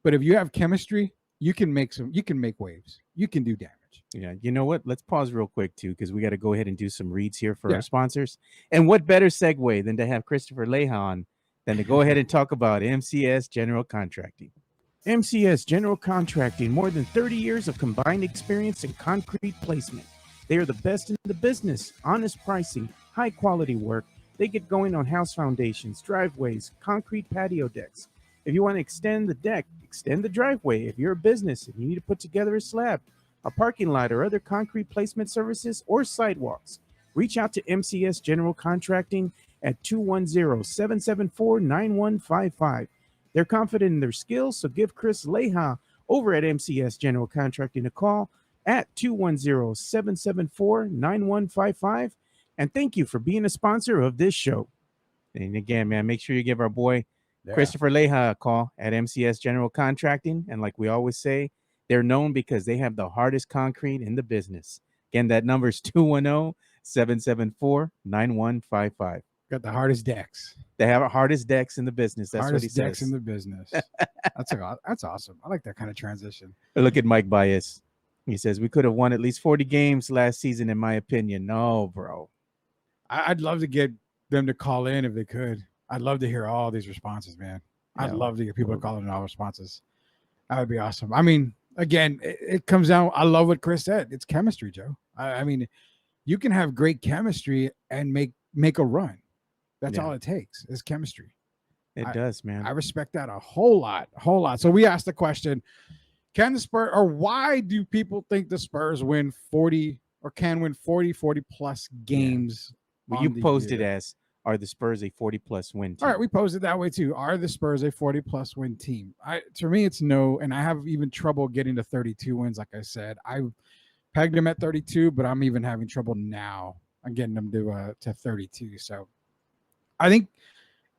but if you have chemistry, you can make waves. You can do damage. Yeah. You know what? Let's pause real quick too, because we got to go ahead and do some reads here for Yeah. our sponsors. And what better segue than to have Christopher Leha on than to go ahead and talk about MCS General Contracting. MCS General Contracting, more than 30 years of combined experience in concrete placement. They are the best in the business, honest pricing, high quality work. They get going on house foundations, driveways, concrete patio decks. If you want to extend the deck, extend the driveway. If you're a business and you need to put together a slab, a parking lot, or other concrete placement services or sidewalks, reach out to MCS General Contracting at 210-774-9155. They're confident in their skills, so give Chris Leha over at MCS General Contracting a call at 210-774-9155. And thank you for being a sponsor of this show. And again, man, make sure you give our boy Christopher Leha a call at MCS General Contracting. And like we always say, they're known because they have the hardest concrete in the business. Again, that number is 210-774-9155. Got the hardest decks. They have the hardest decks in the business. That's hardest what he says. decks in the business. That's awesome. I like that kind of transition. Look at Mike Bias. He says, we could have won at least 40 games last season, in my opinion. No, bro. I'd love to get them to call in if they could. I'd love to hear all these responses, man. I'd love to get people to call in all responses. That would be awesome. I mean, again, it comes down. I love what Chris said. It's chemistry, Joe. I mean, you can have great chemistry and make a run. That's all it takes is chemistry. It does, man. I respect that a whole lot. So we asked the question, can the Spurs, or why do people think the Spurs win 40 or can win 40 plus games? Well, you posed it as, are the Spurs a 40-plus win team? All right, we posed it that way too. Are the Spurs a 40-plus win team? To me, it's no, and I have even trouble getting to 32 wins. Like I said, I pegged them at 32, but I'm even having trouble now. I'm getting them to 32. So I think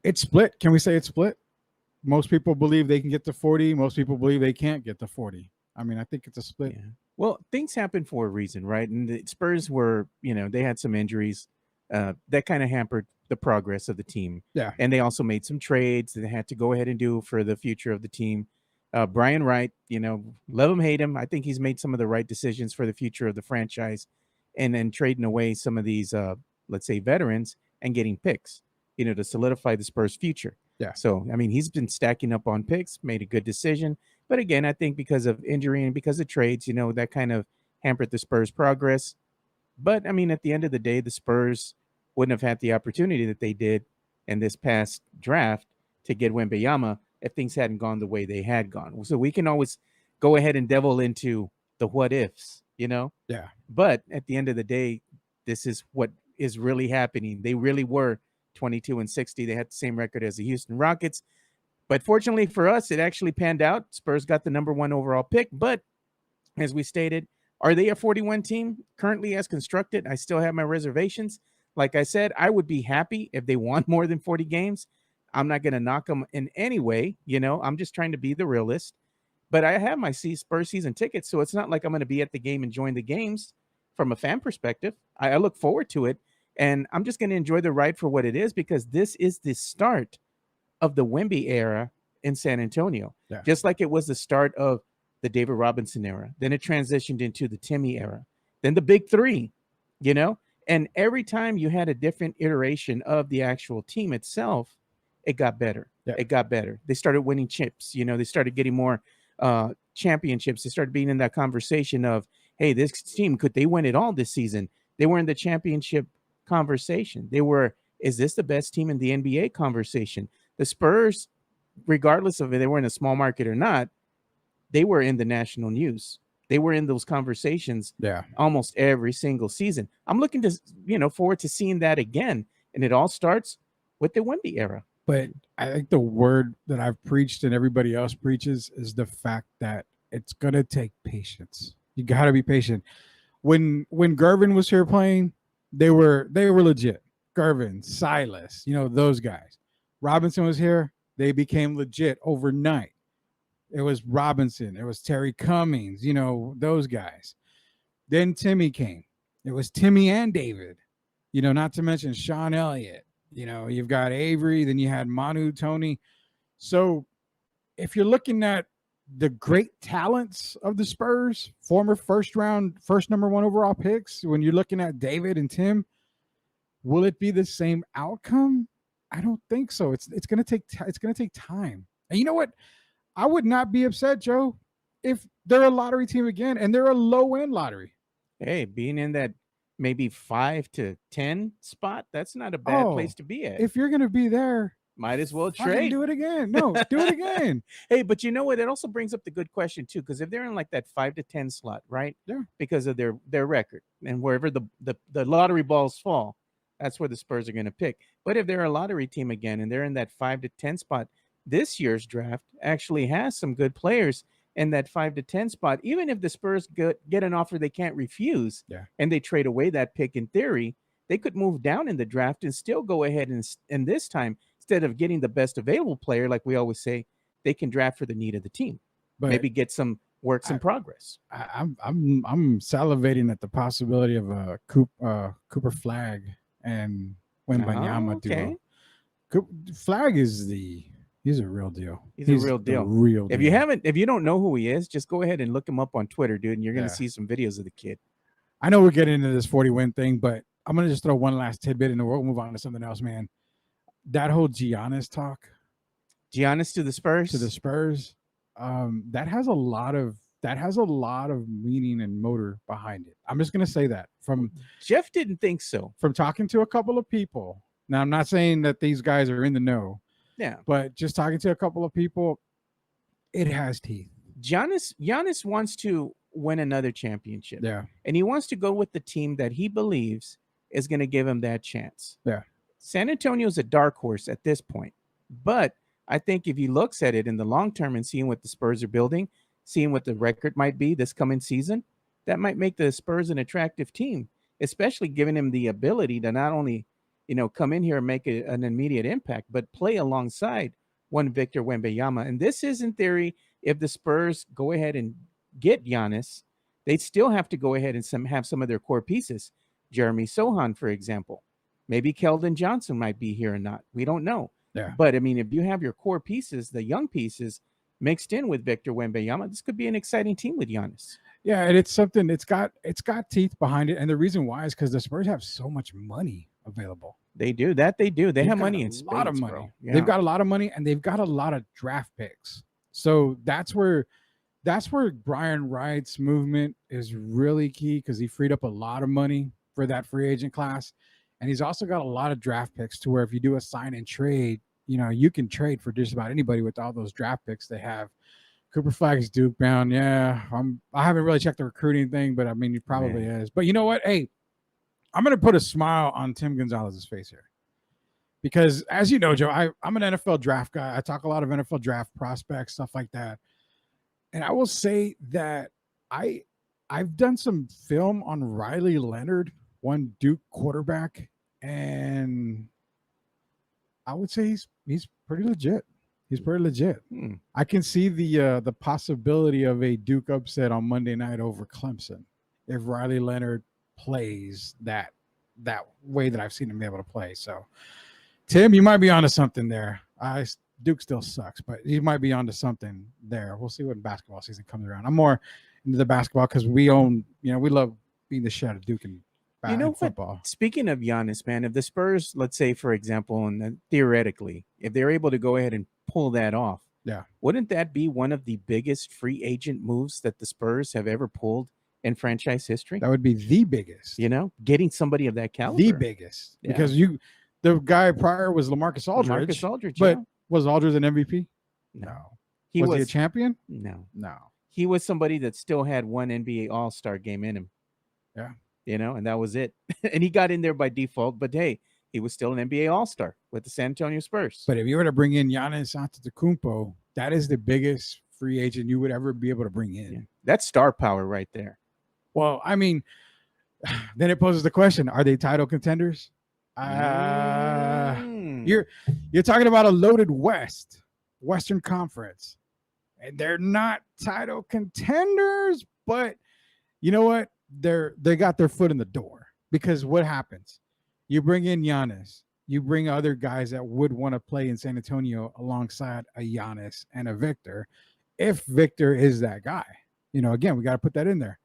it's split. Can we say it's split? Most people believe they can get to 40. Most people believe they can't get to 40. I mean, I think it's a split. Yeah. Well, things happen for a reason, right? And the Spurs were, they had some injuries that kind of hampered the progress of the team. Yeah. And they also made some trades that they had to go ahead and do for the future of the team. Brian Wright, love him, hate him. I think he's made some of the right decisions for the future of the franchise, and then trading away some of these, let's say, veterans and getting picks, to solidify the Spurs' future. Yeah. So, I mean, he's been stacking up on picks, made a good decision. But again, I think because of injury and because of trades, that kind of hampered the Spurs' progress. But, I mean, at the end of the day, the Spurs wouldn't have had the opportunity that they did in this past draft to get Wembanyama if things hadn't gone the way they had gone. So we can always go ahead and devil into the what ifs, Yeah. But at the end of the day, this is what is really happening. They really were 22-60. They had the same record as the Houston Rockets. But fortunately for us, it actually panned out. Spurs got the number 1 overall pick. But as we stated, are they a 41 team currently as constructed? I still have my reservations. Like I said, I would be happy if they won more than 40 games. I'm not going to knock them in any way. I'm just trying to be the realist. But I have my Spurs season tickets, so it's not like I'm going to be at the game enjoying the games from a fan perspective. I look forward to it, and I'm just going to enjoy the ride for what it is, because this is the start of the Wemby era in San Antonio. Yeah. Just like it was the start of the David Robinson era. Then it transitioned into the Timmy era. Then the Big Three, And every time you had a different iteration of the actual team itself, it got better. it got better. They started winning chips. They started getting more championships. They started being in that conversation of, hey, this team, could they win it all this season? They were in the championship conversation. They were, is this the best team in the NBA conversation? The Spurs, regardless of if they were in a small market or not, they were in the national news. They were in those conversations almost every single season. I'm looking to, forward to seeing that again. And it all starts with the Wemby era. But I think the word that I've preached and everybody else preaches is the fact that it's going to take patience. You got to be patient. When Gervin was here playing, they were legit. Gervin, Silas, those guys. Robinson was here. They became legit overnight. It was Robinson. It was Terry Cummings, those guys. Then Timmy came. It was Timmy and David, not to mention Sean Elliott. You've got Avery, then you had Manu, Tony. So if you're looking at the great talents of the Spurs, former first number 1 overall picks, when you're looking at David and Tim, will it be the same outcome? I don't think so. It's going to take time. And you know what? I would not be upset, Joe, if they're a lottery team again and they're a low-end lottery. Hey, being in that maybe 5 to 10 spot, that's not a bad place to be at. If you're going to be there, might as well trade. Do it again. No, do it again. Hey, but you know what? It also brings up the good question, too, because if they're in like that 5 to 10 slot, right? Yeah. Because of their record and wherever the lottery balls fall, that's where the Spurs are going to pick. But if they're a lottery team again and they're in that 5 to 10 spot, this year's draft actually has some good players in that 5 to 10 spot. Even if the Spurs get an offer they can't refuse and they trade away that pick, in theory, they could move down in the draft and still go ahead and this time, instead of getting the best available player, like we always say, they can draft for the need of the team. But maybe get some works in progress. I'm salivating at the possibility of a Cooper Flag and Wembanyama duo. Flag is he's a real deal. He's a real deal. If you don't know who he is, just go ahead and look him up on Twitter, dude, and you're going to see some videos of the kid. I know we're getting into this 40-win thing, but I'm going to just throw one last tidbit and then we'll move on to something else, man. That whole Giannis talk. Giannis to the Spurs? To the Spurs. That has a lot of meaning and motor behind it. I'm just going to say that. Jeff didn't think so. From talking to a couple of people. Now, I'm not saying that these guys are in the know. Yeah. But just talking to a couple of people, it has teeth. Giannis wants to win another championship. Yeah. And he wants to go with the team that he believes is going to give him that chance. Yeah. San Antonio is a dark horse at this point. But I think if he looks at it in the long term and seeing what the Spurs are building, seeing what the record might be this coming season, that might make the Spurs an attractive team, especially giving him the ability to not only come in here and make an immediate impact, but play alongside one Victor Wembanyama. And this is, in theory, if the Spurs go ahead and get Giannis, they'd still have to go ahead and have some of their core pieces. Jeremy Sohan, for example. Maybe Keldon Johnson might be here or not. We don't know. Yeah. But, I mean, if you have your core pieces, the young pieces, mixed in with Victor Wembanyama, this could be an exciting team with Giannis. Yeah, and it's something, it's got teeth behind it. And the reason why is because the Spurs have so much money available. They do. They have money in spades, a lot of money. bro. Yeah. They've got a lot of money and they've got a lot of draft picks. So that's where Brian Wright's movement is really key, because he freed up a lot of money for that free agent class. And he's also got a lot of draft picks to where if you do a sign and trade, you can trade for just about anybody with all those draft picks they have. Cooper Flag is Duke bound. Yeah. I haven't really checked the recruiting thing, but I mean, he probably is. But you know what? Hey, I'm going to put a smile on Tim Gonzalez's face here, because as you know, Joe, I'm an NFL draft guy. I talk a lot of NFL draft prospects, stuff like that. And I will say that I've done some film on Riley Leonard, one Duke quarterback, and I would say he's pretty legit. He's pretty legit. I can see the possibility of a Duke upset on Monday night over Clemson if Riley Leonard plays that way that I've seen him be able to play. So, Tim, you might be onto something there. Duke still sucks, but he might be onto something there. We'll see when basketball season comes around. I'm more into the basketball because we love being the shit out of Duke and football. What? Speaking of Giannis, man, if the Spurs, let's say, for example, and theoretically, if they're able to go ahead and pull that off, Yeah. wouldn't that be one of the biggest free agent moves that the Spurs have ever pulled in franchise history? That would be the biggest. You know, getting somebody of that caliber. The biggest. Yeah. Because the guy prior was LaMarcus Aldridge. Marcus Aldridge, But yeah. was Aldridge an MVP? No. Was he a champion? No. No. He was somebody that still had one NBA All-Star game in him. Yeah. You know, and that was it. And he got in there by default, but hey, he was still an NBA All-Star with the San Antonio Spurs. But if you were to bring in Giannis Antetokounmpo, that is the biggest free agent you would ever be able to bring in. Yeah. That's star power right there. Well, I mean, then it poses the question: are they title contenders? You're talking about a loaded Western Conference, and they're not title contenders. But you know what? They got their foot in the door, because what happens? You bring in Giannis, you bring other guys that would want to play in San Antonio alongside a Giannis and a Victor, if Victor is that guy. You know, again, we got to put that in there.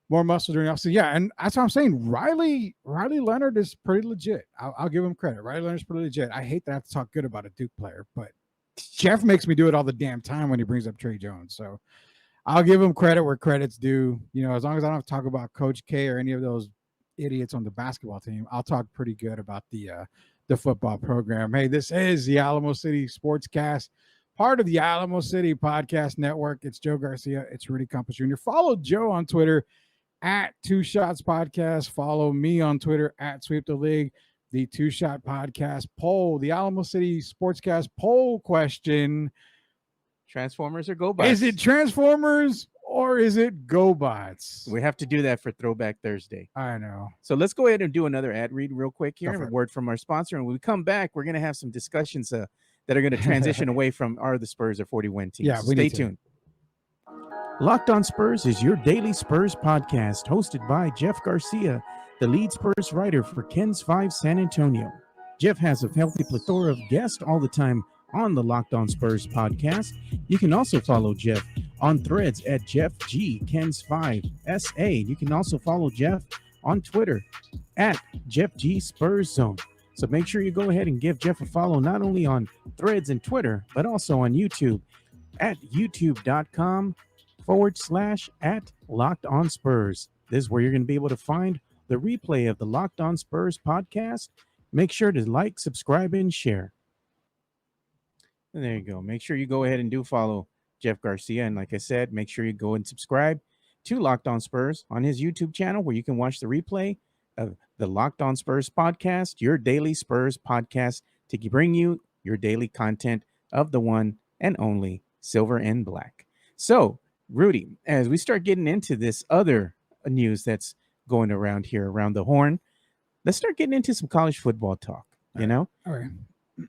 More muscle during offseason. Yeah, and that's what I'm saying. Riley Leonard is pretty legit. I'll give him credit. Riley Leonard's pretty legit. I hate that I have to talk good about a Duke player, but Jeff makes me do it all the damn time when he brings up Trey Jones. So I'll give him credit where credit's due. You know, as long as I don't have to talk about Coach K or any of those idiots on the basketball team, I'll talk pretty good about the football program. Hey, this is the Alamo City Sportscast, part of the Alamo City Podcast Network. It's Joe Garcia. It's Rudy Campos Jr. Follow Joe on Twitter at Two Shots Podcast. Follow me on Twitter at Sweep the League. The Two Shot Podcast poll, the Alamo City Sportscast poll question: Transformers or GoBots? is it Transformers or is it GoBots? We have to do that for Throwback Thursday. I know. So let's go ahead and do another ad read real quick here. Go A for it. word from our sponsor. And when we come back, we're going to have some discussions that are going to transition away from are the Spurs a 40-win team. Yeah, so we stay need to. tuned. Locked on Spurs is your daily Spurs podcast, hosted by Jeff Garcia, the lead Spurs writer for Ken's 5 San Antonio. Jeff has a healthy plethora of guests all the time on the Locked on Spurs podcast. You can also follow Jeff on threads at Jeff G Ken's 5 SA. You can also follow Jeff on Twitter at Jeff G Spurs Zone. So make sure you go ahead and give Jeff a follow, not only on threads and Twitter, but also on YouTube at youtube.com/@Locked on Spurs. This is where you're going to be able to find the replay of the Locked on Spurs podcast. Make sure to like, subscribe, and share. And there you go. Make sure you go ahead and do follow Jeff Garcia. And like I said, make sure you go and subscribe to Locked on Spurs on his YouTube channel, where you can watch the replay of the Locked on Spurs podcast, your daily Spurs podcast, to bring you your daily content of the one and only Silver and Black. So, Rudy, as we start getting into this other news that's going around here around the horn, let's start getting into some college football talk. You know, All right.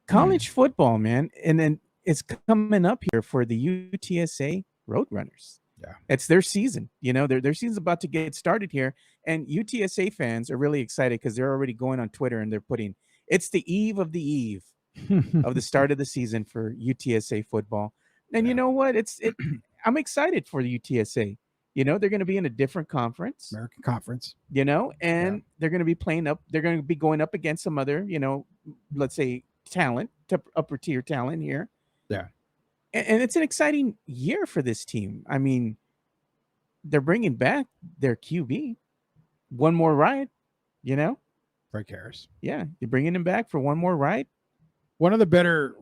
college football, man, and then it's coming up here for the UTSA Roadrunners. Yeah, it's their season. You know, their season's about to get started here, and UTSA fans are really excited because they're already going on Twitter and they're putting, it's the eve of the start of the season for UTSA football. And you know what? I'm excited for the UTSA. You know, they're going to be in a different conference, American Conference. You know, and they're going to be playing up. They're going to be going up against some other, you know, let's say upper tier talent here. Yeah. And it's an exciting year for this team. I mean, they're bringing back their QB. One more ride, you know? Frank Harris. Yeah, you're bringing him back for one more ride. One of the better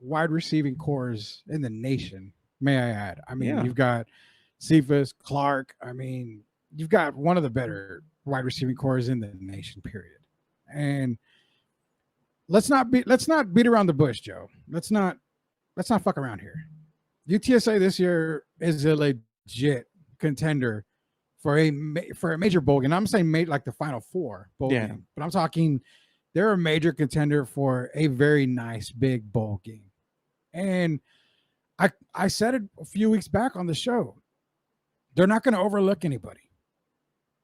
wide receiving cores in the nation, may I add. I mean, you've got Cephas, Clark. I mean, you've got one of the better wide receiving cores in the nation, period. And let's not beat around the bush, Joe. Let's not fuck around here. UTSA this year is a legit contender for a major bowl game. I'm saying like the Final Four bowl game, but I'm talking they're a major contender for a very nice big bowl game. And I said it a few weeks back on the show. They're not going to overlook anybody.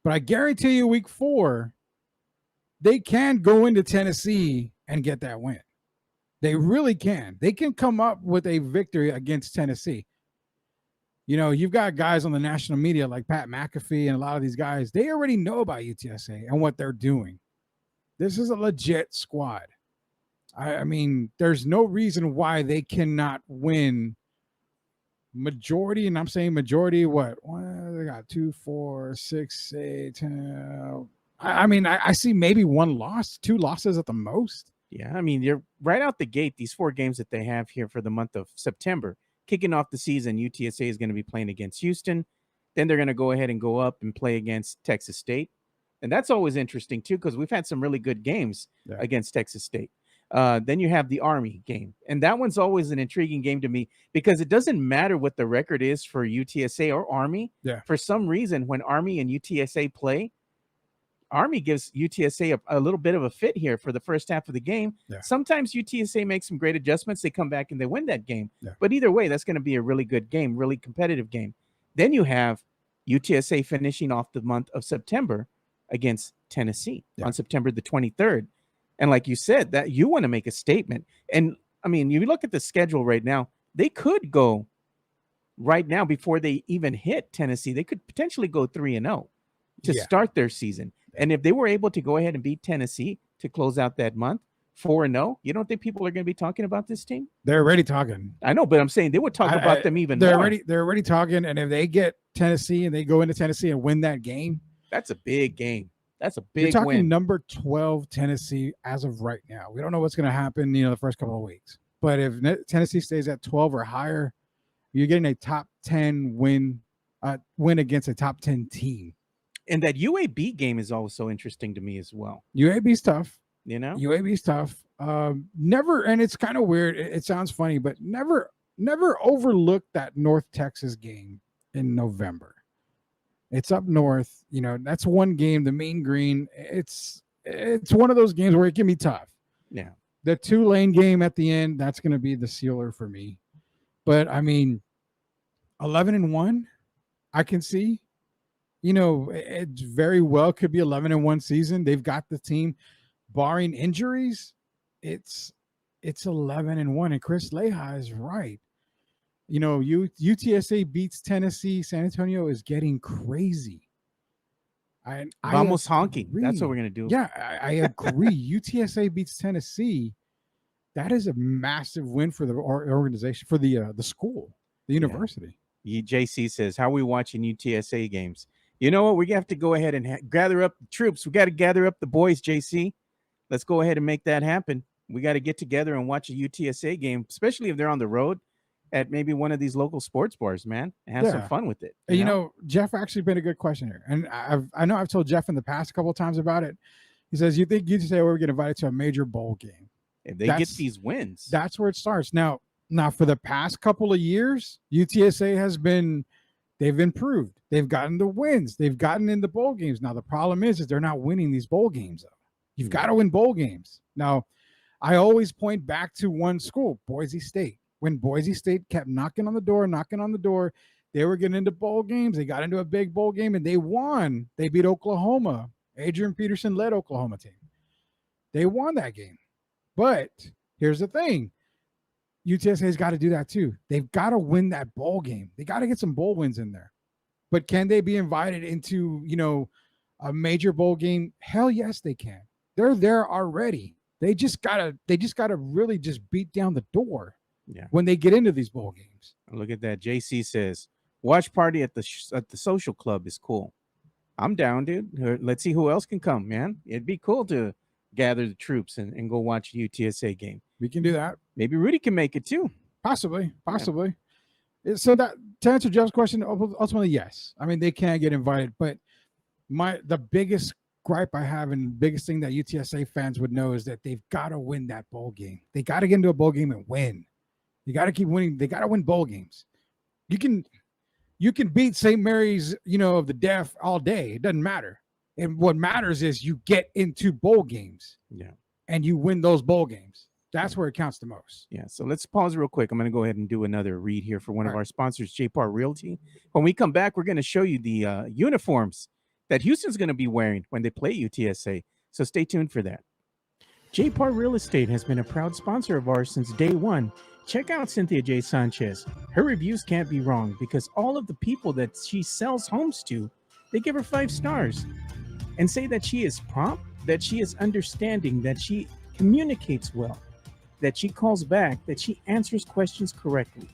But I guarantee you week 4, they can go into Tennessee and get that win. They really can. They can come up with a victory against Tennessee. You know, you've got guys on the national media like Pat McAfee and a lot of these guys. They already know about UTSA and what they're doing. This is a legit squad. I mean, there's no reason why they cannot win majority, and I'm saying majority, what? Well, they got 2, 4, 6, 8, 10. I mean, I see maybe one loss, 2 losses at the most. Yeah, I mean, you're right out the gate. These 4 games that they have here for the month of September, kicking off the season, UTSA is going to be playing against Houston. Then they're going to go ahead and go up and play against Texas State. And that's always interesting, too, because we've had some really good games against Texas State. Then you have the Army game. And that one's always an intriguing game to me because it doesn't matter what the record is for UTSA or Army. Yeah. For some reason, when Army and UTSA play, Army gives UTSA a little bit of a fit here for the first half of the game. Yeah. Sometimes UTSA makes some great adjustments. They come back and they win that game. Yeah. But either way, that's going to be a really good game, really competitive game. Then you have UTSA finishing off the month of September against Tennessee on September the 23rd. And like you said, that you want to make a statement. And I mean, you look at the schedule right now, they could go right now before they even hit Tennessee. They could potentially go 3-0 to start their season. And if they were able to go ahead and beat Tennessee to close out that month, 4-0, you don't think people are going to be talking about this team? They're already talking. I know, but I'm saying they would talk about them even they're more. They're already talking, and if they get Tennessee and they go into Tennessee and win that game, that's a big game. That's a big you're talking win. number 12 Tennessee as of right now. We don't know what's going to happen, the first couple of weeks. But if Tennessee stays at 12 or higher, you're getting a top 10 win against a top 10 team. And that UAB game is also interesting to me as well. UAB's tough. UAB's tough. Never, and it's kind of weird. It sounds funny, but never overlook that North Texas game in November. It's up north. That's one game, the Mean Green. It's one of those games where it can be tough. Yeah. The Tulane game at the end, that's going to be the sealer for me. But I mean, 11-1, I can see. It very well could be 11-1 season. They've got the team, barring injuries. It's 11-1, and Chris Leja is right. UTSA beats Tennessee. San Antonio is getting crazy. Vamos honking. That's what we're gonna do. Yeah, I agree. UTSA beats Tennessee. That is a massive win for the organization, for the school, the university. JC says, "How are we watching UTSA games?" You know what? We have to go ahead and gather up the troops. We got to gather up the boys, JC. Let's go ahead and make that happen. We got to get together and watch a UTSA game, especially if they're on the road at maybe one of these local sports bars, man, and have some fun with it. You know, Jeff actually been a good question here. And I know I've told Jeff in the past a couple of times about it. He says, you think UTSA will get invited to a major bowl game? If they get these wins. That's where it starts. Now for the past couple of years, UTSA they've improved. They've gotten the wins. They've gotten in the bowl games. Now, the problem is they're not winning these bowl games, though. You've got to win bowl games. Now, I always point back to one school, Boise State. When Boise State kept knocking on the door, they were getting into bowl games. They got into a big bowl game, and they won. They beat Oklahoma. Adrian Peterson led Oklahoma team. They won that game. But here's the thing. UTSA's got to do that too. They've got to win that bowl game. They got to get some bowl wins in there. But can they be invited into, a major bowl game? Hell yes, they can. They're there already. They just gotta really just beat down the door when they get into these bowl games. Look at that. JC says, watch party at the social club is cool. I'm down, dude. Let's see who else can come, man. It'd be cool to gather the troops and go watch a UTSA game. We can do that. Maybe Rudy can make it too. Possibly. Yeah. So that, to answer Jeff's question, ultimately, yes. I mean, they can get invited, but the biggest gripe I have and the biggest thing that UTSA fans would know is that they've got to win that bowl game. They got to get into a bowl game and win. You got to keep winning. They got to win bowl games. You can beat St. Mary's, of the Deaf all day. It doesn't matter. And what matters is you get into bowl games. Yeah. And you win those bowl games. That's where it counts the most. Yeah. So let's pause real quick. I'm going to go ahead and do another read here for one of our sponsors, JPAR Realty. When we come back, we're going to show you the uniforms that Houston's going to be wearing when they play UTSA. So stay tuned for that. JPAR Real Estate has been a proud sponsor of ours since day one. Check out Cynthia J. Sanchez. Her reviews can't be wrong because all of the people that she sells homes to, they give her 5 stars and say that she is prompt, that she is understanding, that she communicates well. that she calls back, that she answers questions correctly.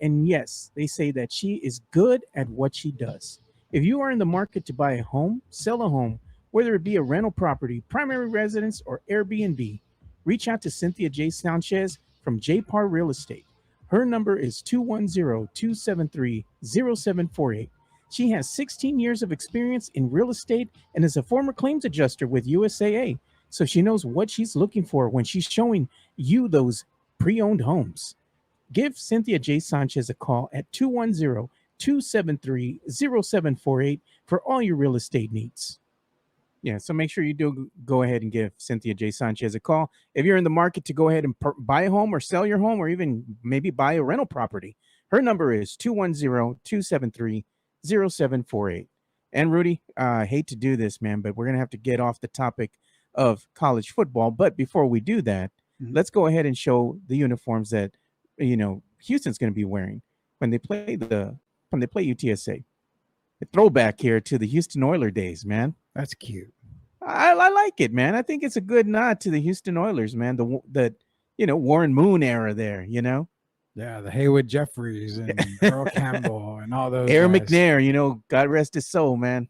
And yes, they say that she is good at what she does. If you are in the market to buy a home, sell a home, whether it be a rental property, primary residence, or Airbnb, reach out to Cynthia J. Sanchez from J. Par Real Estate. Her number is 210-273-0748. She has 16 years of experience in real estate and is a former claims adjuster with USAA. So she knows what she's looking for when she's showing you those pre-owned homes. Give Cynthia J. Sanchez a call at 210-273-0748 for all your real estate needs. Yeah, so make sure you do go ahead and give Cynthia J. Sanchez a call. If you're in the market to go ahead and buy a home or sell your home or even maybe buy a rental property, her number is 210-273-0748. And Rudy, I hate to do this, man, but we're going to have to get off the topic of college football. But before we do that, let's go ahead and show the uniforms that Houston's going to be wearing when they play UTSA. A throwback here to the Houston Oilers days, man. That's cute. I like it, man. I think it's a good nod to the Houston Oilers, man. The Warren Moon era there, Yeah, the Haywood Jeffries and Earl Campbell and all those. Aaron guys. McNair, God rest his soul, man.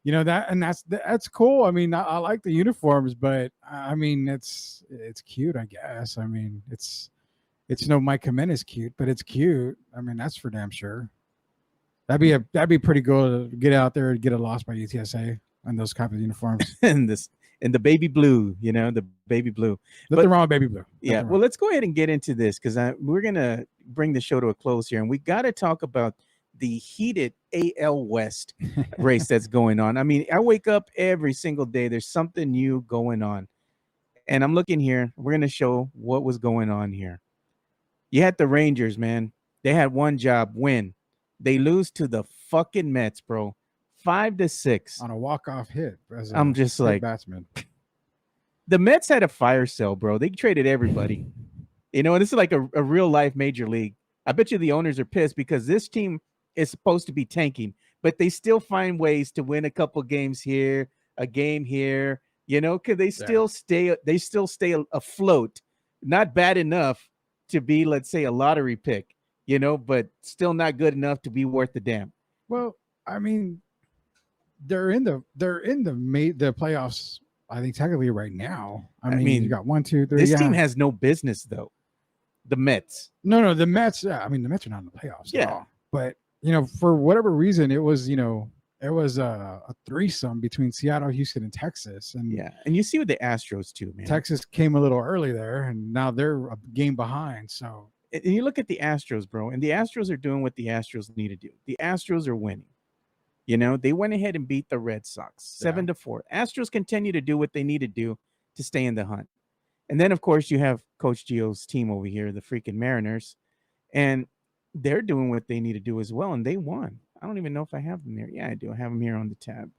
That's cool. I mean, I like the uniforms, but I mean, it's cute, I guess. I mean, it's no Mike Jimenez cute, but it's cute. I mean, that's for damn sure. That'd be pretty cool to get out there and get a loss by UTSA on those type of uniforms. and the baby blue, the baby blue. Nothing wrong with baby blue. Yeah. Well, let's go ahead and get into this because we're gonna bring the show to a close here, and we got to talk about the heated AL West race that's going on. I mean, I wake up every single day. There's something new going on, and I'm looking here. We're gonna show what was going on here. You had the Rangers, man. They had one job: win. They lose to the fucking Mets, bro. 5-6 on a walk-off hit. I'm just like, batsman. The Mets had a fire sale, bro. They traded everybody. This is like a real life major league. I bet you the owners are pissed because this team is supposed to be tanking, but they still find ways to win a couple games here, a game here, because they still stay afloat. Not bad enough to be, let's say, a lottery pick, but still not good enough to be worth the damn. Well, I mean, they're in the playoffs. I think technically right now. I mean, you got 1, 2, 3. This team has no business though. The Mets. No, the Mets. Yeah, I mean, the Mets are not in the playoffs. Yeah, at all. But for whatever reason, it was a threesome between Seattle, Houston, and Texas. And and you see with the Astros too, man. Texas came a little early there, and now they're a game behind. So. And you look at the Astros, bro, and the Astros are doing what the Astros need to do. The Astros are winning. They went ahead and beat the Red Sox 7-4. Astros continue to do what they need to do to stay in the hunt. And then, of course, you have Coach Gio's team over here, the freaking Mariners, and they're doing what they need to do as well, and they won. I don't even know if I have them there. Yeah, I do. I have them here on the tab.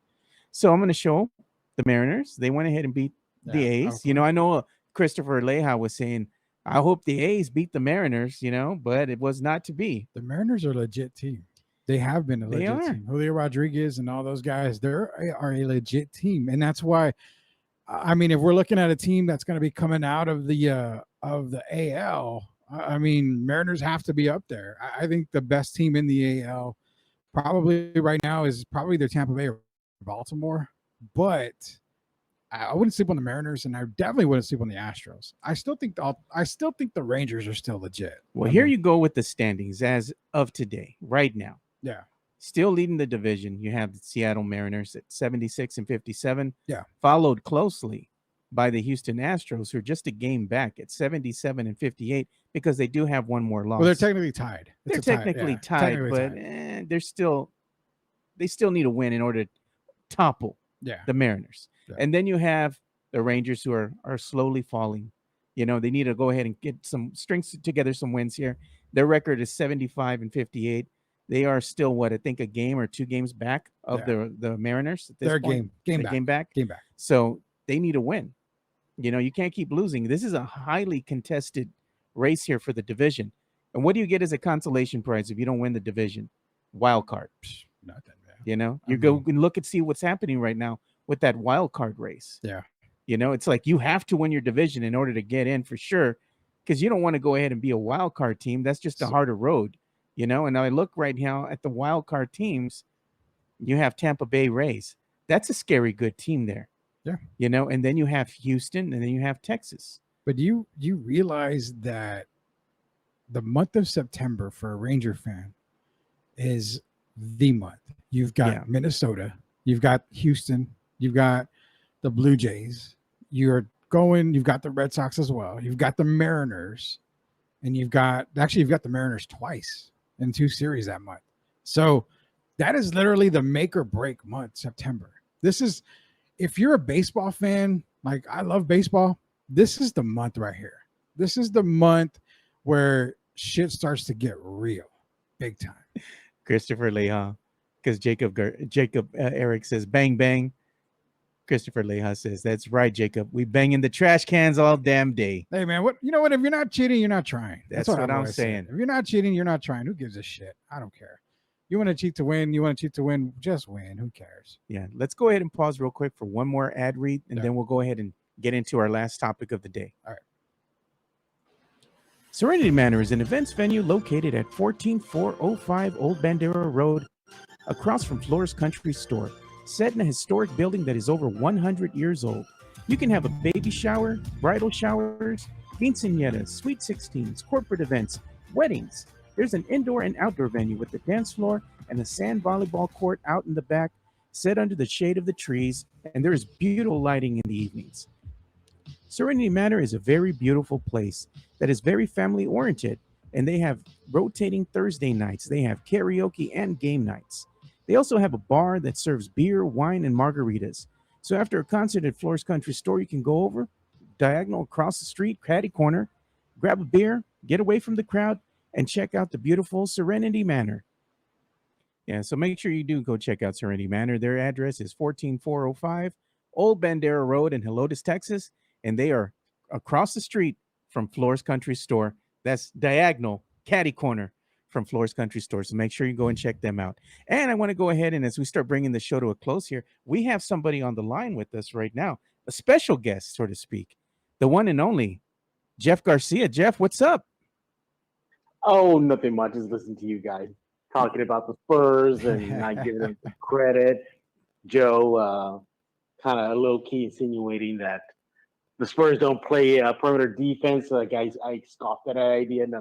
So I'm going to show the Mariners. They went ahead and beat the A's. Okay. I know Christopher Leja was saying, I hope the A's beat the Mariners, but it was not to be. The Mariners are a legit team. They have been a legit team. Julio Rodriguez and all those guys, they are a legit team. And that's why, I mean, if we're looking at a team that's going to be coming out of the AL, I mean, Mariners have to be up there. I think the best team in the AL probably right now is probably their Tampa Bay or Baltimore. But I wouldn't sleep on the Mariners, and I definitely wouldn't sleep on the Astros. I still think the Rangers are still legit. Well, here you go with the standings as of today, right now. Yeah. Still leading the division. You have the Seattle Mariners at 76 and 57. Yeah. Followed closely by the Houston Astros, who are just a game back at 77 and 58 because they do have one more loss. Well, they're technically tied. They're technically tied, but they still need a win in order to topple the Mariners. Yeah. And then you have the Rangers who are slowly falling. They need to go ahead and get some strings together, some wins here. Their record is 75 and 58. They are still, I think a game or 2 games back of the Mariners. They're game back. So they need a win. You can't keep losing. This is a highly contested race here for the division. And what do you get as a consolation prize if you don't win the division? Wild card. Nothing, man. You go and look and see what's happening right now with that wild card race. Yeah. It's like you have to win your division in order to get in for sure. because you don't want to go ahead and be a wild card team. That's just a harder road, you know. And I look right now at the wild card teams. You have Tampa Bay Rays. That's a scary good team there. Yeah. You know, and then you have Houston, and then you have Texas. But you realize that the month of September for a Ranger fan is the month. You've got Minnesota, you've got Houston, you've got the Blue Jays, you've got the Red Sox as well, you've got the Mariners, and you've got the Mariners twice in 2 series that month. So that is literally the make or break month, September. This is, if you're a baseball fan, like I love baseball, this is the month right here. This is the month where shit starts to get real, big time. Christopher Leha, because Jacob Eric says bang bang. Christopher Leha says that's right, Jacob. We bang in the trash cans all damn day. Hey man, what you know what? If you're not cheating, you're not trying. That's what I'm saying. If you're not cheating, you're not trying. Who gives a shit? I don't care. You want to cheat to win. You want to cheat to win. Just win. Who cares? Yeah. Let's go ahead and pause real quick for one more ad read, and then we'll go ahead and get into our last topic of the day. All right. Serenity Manor is an events venue located at 14405 Old Bandera Road, across from Flores Country Store, set in a historic building that is over 100 years old. You can have a baby shower, bridal showers, quinceañeras, sweet 16s, corporate events, weddings. There's an indoor and outdoor venue with a dance floor and a sand volleyball court out in the back, set under the shade of the trees, and there is beautiful lighting in the evenings. Serenity Manor is a very beautiful place that is very family oriented, and they have rotating Thursday nights. They have karaoke and game nights. They also have a bar that serves beer, wine, and margaritas. So after a concert at Flores Country Store, you can go over, diagonal across the street, catty corner, grab a beer, get away from the crowd, and check out the beautiful Serenity Manor. Yeah, so make sure you do go check out Serenity Manor. Their address is 14405 Old Bandera Road in Helotes, Texas, and they are across the street from Flores Country Store. That's diagonal, catty corner from Flores Country Store. So make sure you go and check them out. And I want to go ahead and as we start bringing the show to a close here, we have somebody on the line with us right now, a special guest, so to speak, the one and only Jeff Garcia. Jeff, what's up? Oh, nothing much. Just listening to you guys talking about the Spurs and not giving them credit. Joe kind of low-key insinuating that the Spurs don't play perimeter defense. Like I scoffed at that idea. No.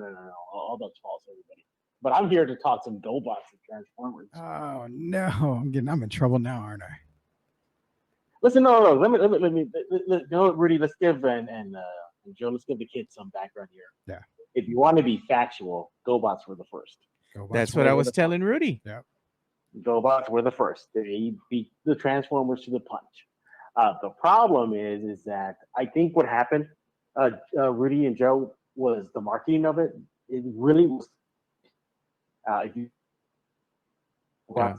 All that's false, everybody. But I'm here to talk some GoBots and Transformers. Oh no, I'm in trouble now, aren't I? Listen, no. Let me. Rudy, let's give and Joe, let's give the kids some background here. Yeah. If you want to be factual, GoBots were the first. That's what I was telling Rudy. Yeah. GoBots were the first. They beat the Transformers to the punch. The problem is that I think what happened, Rudy and Joe, was the marketing of it. It really was. If you watch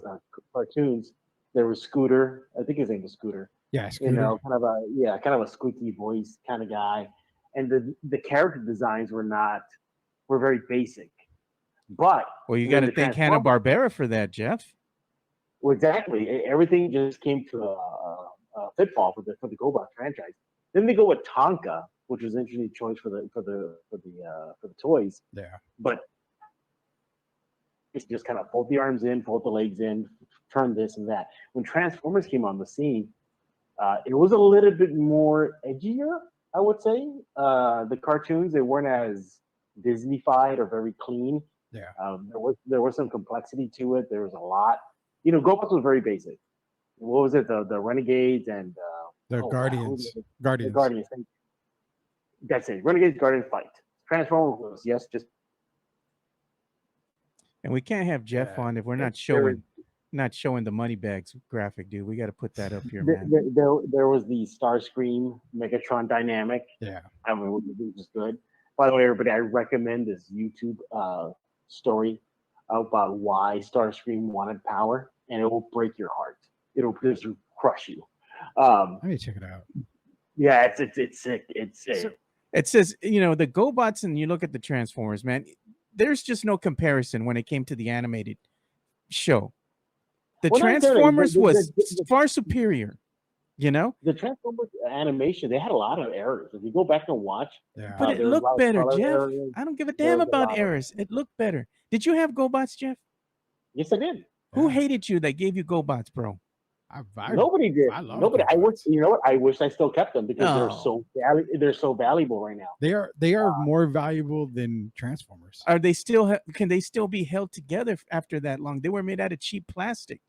cartoons, there was Scooter. I think his name was Scooter. Yeah, Scooter. You know, kind of a squeaky voice kind of guy, and the character designs were very basic. But you got to thank Hanna-Barbera for that, Jeff. Well, exactly. Everything just came to a pitfall for the GoBot franchise. Then they go with Tonka, which was an interesting choice for the toys. Yeah. But it's just kind of fold the arms in, fold the legs in, turn this and that. When Transformers came on the scene, it was a little bit more edgier, I would say. The cartoons, they weren't as Disney-fied or very clean. Yeah. There was some complexity to it. There was a lot. You know, GoBots was very basic. What was it? The Renegades and the Guardians. The Guardians. That's it. Renegades, Guardians, fight. Transformers was just. And we can't have Jeff on if we're not showing the money bags graphic, dude. We got to put that up here, man. There was the Starscream Megatron dynamic. Yeah. I mean, which is good. By the way, everybody, I recommend this YouTube story about why Starscream wanted power, and it will break your heart. It'll just crush you. Let me check it out. Yeah, it's sick. It's sick. It says, you know, the GoBots, and you look at the Transformers, man. There's just no comparison when it came to the animated show. The Transformers was far superior. You know, The Transformers animation, they had a lot of errors. If you go back and watch, Yeah. but it there was a looked lot of better, color Jeff. errors. I don't give a There damn was a about lot of errors. It looked better. Did you have GoBots, Jeff? Yes, I did. Who Yeah. hated you that gave you GoBots, bro? Nobody did. I love Nobody. I wish. GoBots. You know what? I wish I still kept them because Oh. they're so valuable right now. They are more valuable than Transformers. Are they still? Can they still be held together after that long? They were made out of cheap plastic.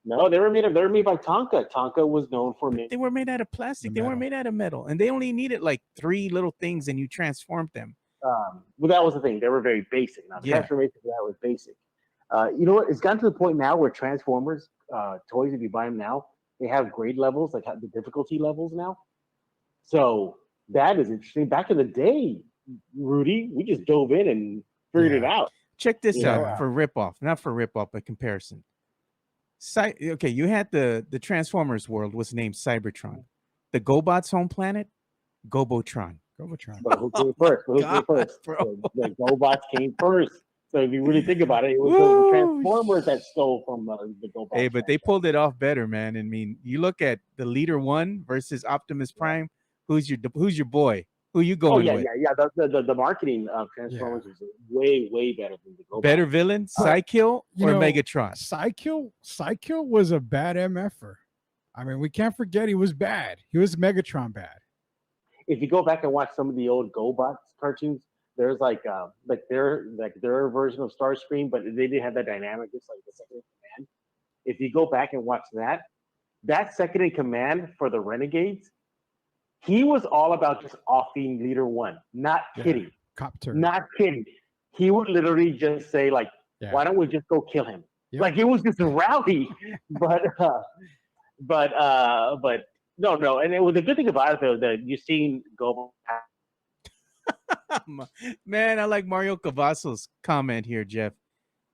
No, they were made by Tonka. Tonka was known for But they were made out of plastic. They weren't metal. made out of metal, and they only needed like 3 little things, and you transformed them. Well, that was the thing. They were very basic. Now, the Yeah. transformation for that was basic. You know what? It's gotten to the point now where Transformers toys, if you buy them now, they have grade levels, like the difficulty levels now. So that is interesting. Back in the day, Rudy, we just dove in and figured it out. Check this Yeah. out for ripoff, not for ripoff, but comparison. Okay, you had the Transformers world was named Cybertron. The GoBots home planet, Gobotron. Gobotron. But who came first? Who came God, first? bro. The GoBots came first. So if you really think about it, it was Woo. the Transformers that stole from the GoBots. Hey, but they pulled it off better, man. I mean, you look at the Leader One versus Optimus Prime. Who's your boy? Who you Oh going yeah, with? yeah, yeah. The marketing of Transformers was way better than the GoBots. Better villain, Psykill You or know, Megatron? Psykill was a bad MFer. I mean, we can't forget he was bad. He was Megatron bad. If you go back and watch some of the old GoBots cartoons, there's like their version of Starscream, but they didn't have that dynamic, just like the second in command. If you go back and watch that second in command for the Renegades, he was all about just offing Leader One. Not kidding. Copter. Not kidding. He would literally just say, like, why don't we just go kill him? Yep. Like, it was just rowdy. but no. And it was the good thing about it, though, that you've seen Go. Man, I like Mario Cavazos' comment here, Jeff.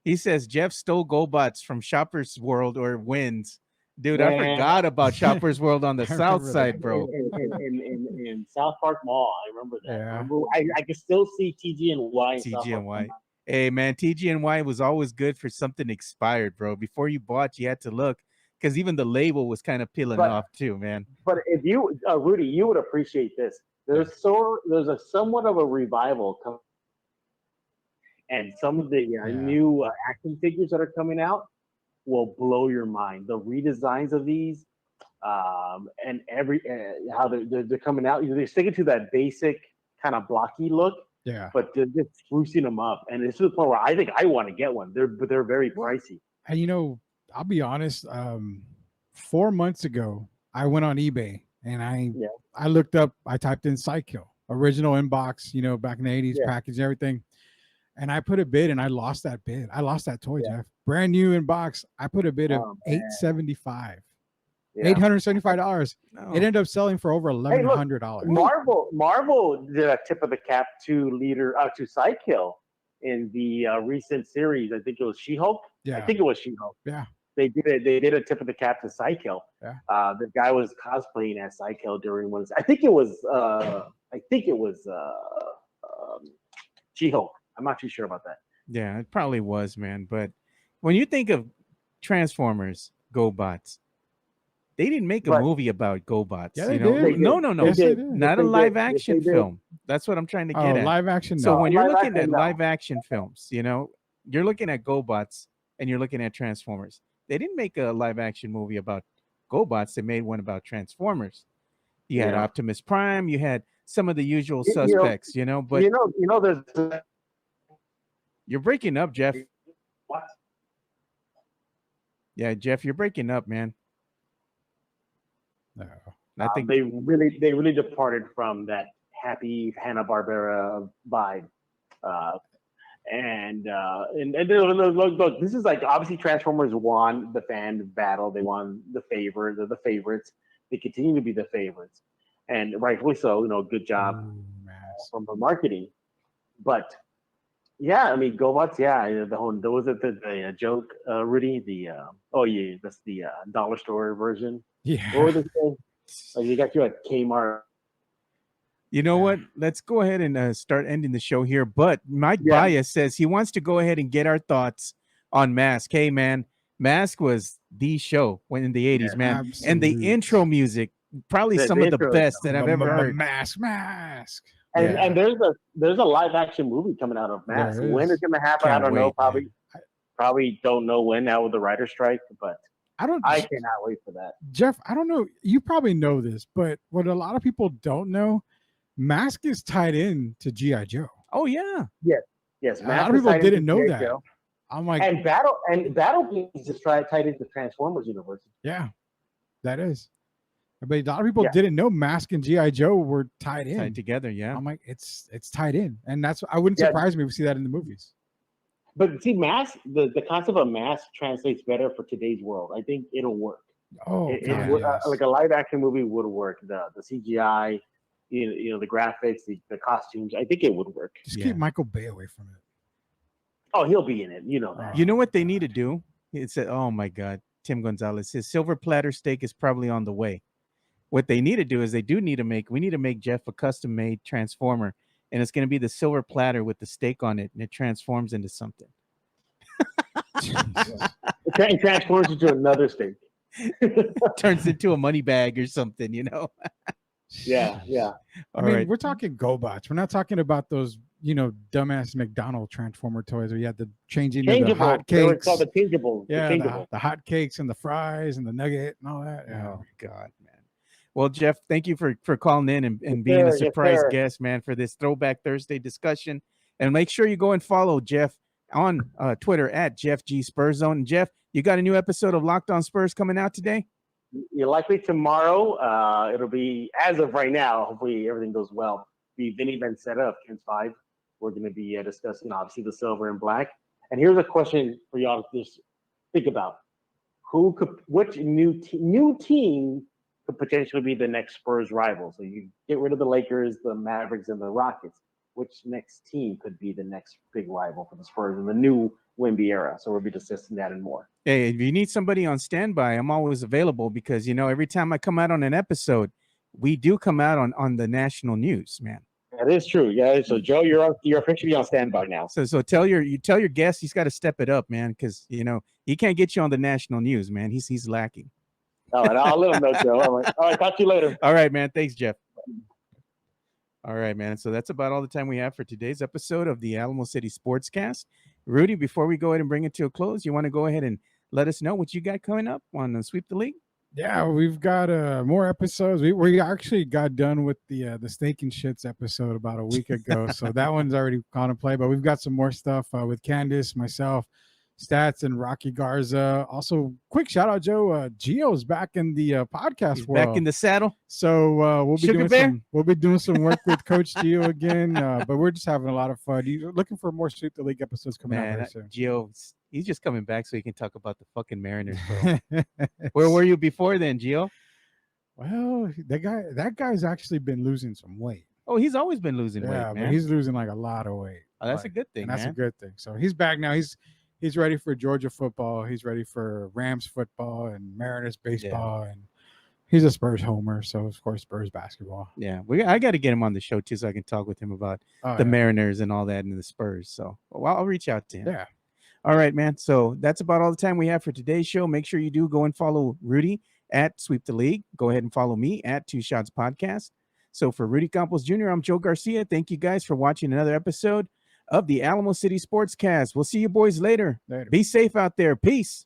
He says Jeff stole GoBots from Shopper's World or wins. Dude, I Man. forgot about Shopper's World on the I south remember side, that. bro. In South Park Mall, I remember that. Yeah. I can still see TG&Y. TG&Y. Hey, man, TG&Y was always good for something expired, bro. Before you bought, you had to look because even the label was kind of peeling off too, man. But if you, Rudy, you would appreciate this. There's a somewhat of a revival coming, and some of the new action figures that are coming out will blow your mind. The redesigns of these, and how they're coming out. They're sticking to that basic kind of blocky look. Yeah. But they're just sprucing them up, and it's to the point where I think I want to get one. They're very pricey. And I'll be honest. 4 months ago, I went on eBay and I looked up. I typed in Psykill original inbox. Back in the 80s, package and everything. And I put a bid, and I lost that bid. I lost that toy, Jeff. Brand new in box. I put a bid of $875. $875. No. It ended up selling for over $1,100. Marvel did a tip of the cap to Psykill in the recent series. I think it was She-Hulk. Yeah. I think it was She-Hulk. Yeah. They did a tip of the cap to Psykill. Yeah. The guy was cosplaying as Psykill during one. I think it was She-Hulk. I'm not too sure about that. Yeah, it probably was, man. But when you think of Transformers, GoBots, they didn't make a movie about GoBots. Yeah, they did. No. Yes, they did. Not a live action film. That's what I'm trying to get at. Live action. So No. when you're Live looking action, at no. live action films, you're looking at GoBots and you're looking at Transformers. They didn't make a live action movie about GoBots. They made one about Transformers. You had Optimus Prime. You had some of the usual suspects. But there's. You're breaking up, Jeff. What? Yeah, Jeff, you're breaking up, man. No. I think they really departed from that happy Hanna-Barbera vibe. And look, this is like obviously Transformers won the fan battle. They won the favor. They're the favorites. They continue to be the favorites, and rightfully so. Good job from the marketing. But yeah, I mean, GoBots. Yeah, there was the joke, Rudy. That's the dollar store version. Yeah. What was it? Like you got you at Kmart. You know what? Let's go ahead and start ending the show here. But Mike Bias says he wants to go ahead and get our thoughts on Mask. Hey, man, Mask was the show when in the 80s, man. And the absolute. intro music, probably The some of the intro, best that I've ever heard. Mask. And there's a live action movie coming out of Mask. There When is. it's going to happen, Can't I don't know. wait, Probably don't know when now with the writer's strike, but I cannot wait for that. Jeff, I don't know. You probably know this, but what a lot of people don't know, Mask is tied in to G.I. Joe. Oh yeah. Yes, A lot of people didn't know that. I'm like, And Battle Beams is tied into Transformers universe. yeah, that is. But a lot of people didn't know Mask and G.I. Joe were tied in. Tied together, yeah. I'm like, it's tied in. And I wouldn't surprise me if we see that in the movies. But see, Mask, the concept of Mask translates better for today's world. I think it'll work. Oh, It would, like a live action movie would work. The CGI, you know, the graphics, the costumes. I think it would work. Just keep Michael Bay away from it. Oh, he'll be in it. You know that. You know what they need to do? It's oh my God, Tim Gonzalez. His silver platter steak is probably on the way. What they need to do is we need to make Jeff a custom made transformer, and it's going to be the silver platter with the steak on it, and it transforms into something. It transforms into another steak. Turns into a money bag or something, you know. Yeah. I mean, we're talking GoBots. We're not talking about those, you know, dumbass McDonald transformer toys where you had to change into the hot They were cakes. called the changeable. Yeah, the changeable. the hot cakes and the fries and the nugget and all that. Yeah. Oh God, man. Well, Jeff, thank you for calling in and being a surprise guest, man, for this Throwback Thursday discussion. And make sure you go and follow Jeff on Twitter at Jeff G Spurs Zone. And Jeff, you got a new episode of Locked On Spurs coming out today? You're likely tomorrow. It'll be, as of right now, hopefully everything goes well, be Vinny Bencetta of Kens 5. We're going to be discussing, obviously, the silver and black. And here's a question for y'all to just think about. Which new team could potentially be the next Spurs rival? So you get rid of the Lakers, the Mavericks, and the Rockets. Which next team could be the next big rival for the Spurs in the new Wemby era? So we'll be discussing that and more. Hey, if you need somebody on standby, I'm always available because, you know, every time I come out on an episode, we do come out on the national news, man. That is true. Yeah. So Joe, you're officially on standby now. So tell your guest he's got to step it up, man, because, you know, he can't get you on the national news, man. He's lacking. All right, I'll let him know, Joe. All right, talk to you later. All right, man. Thanks, Jeff. All right, man. So that's about all the time we have for today's episode of the Alamo City Sportscast. Rudy, before we go ahead and bring it to a close, you want to go ahead and let us know what you got coming up on Sweep the League? Yeah, we've got more episodes. We actually got done with the Steak and Shits episode about a week ago, so that one's already gone to play. But we've got some more stuff with Candace, myself, Stats, and Rocky Garza. Also, quick shout out, Joe. Gio's back in the podcast world. Back in the saddle. So we'll be doing some work with Coach Gio again. But we're just having a lot of fun. You're looking for more Sweep the League episodes coming out very soon. Gio, he's just coming back so he can talk about the fucking Mariners. Where were you before then, Gio? Well, that guy's actually been losing some weight. Oh, he's always been losing weight, man. But he's losing like a lot of weight. Oh, that's a good thing. That's a good thing. So he's back now. He's ready for Georgia football. He's ready for Rams football and Mariners baseball, and he's a Spurs homer. So of course Spurs basketball. Yeah, I got to get him on the show too, so I can talk with him about the Mariners and all that and the Spurs. So I'll reach out to him. Yeah. All right, man. So that's about all the time we have for today's show. Make sure you do go and follow Rudy at Sweep the League. Go ahead and follow me at Two Shots Podcast. So for Rudy Campos Jr., I'm Joe Garcia. Thank you guys for watching another episode of the Alamo City Sportscast. We'll see you boys later. Be safe out there. Peace.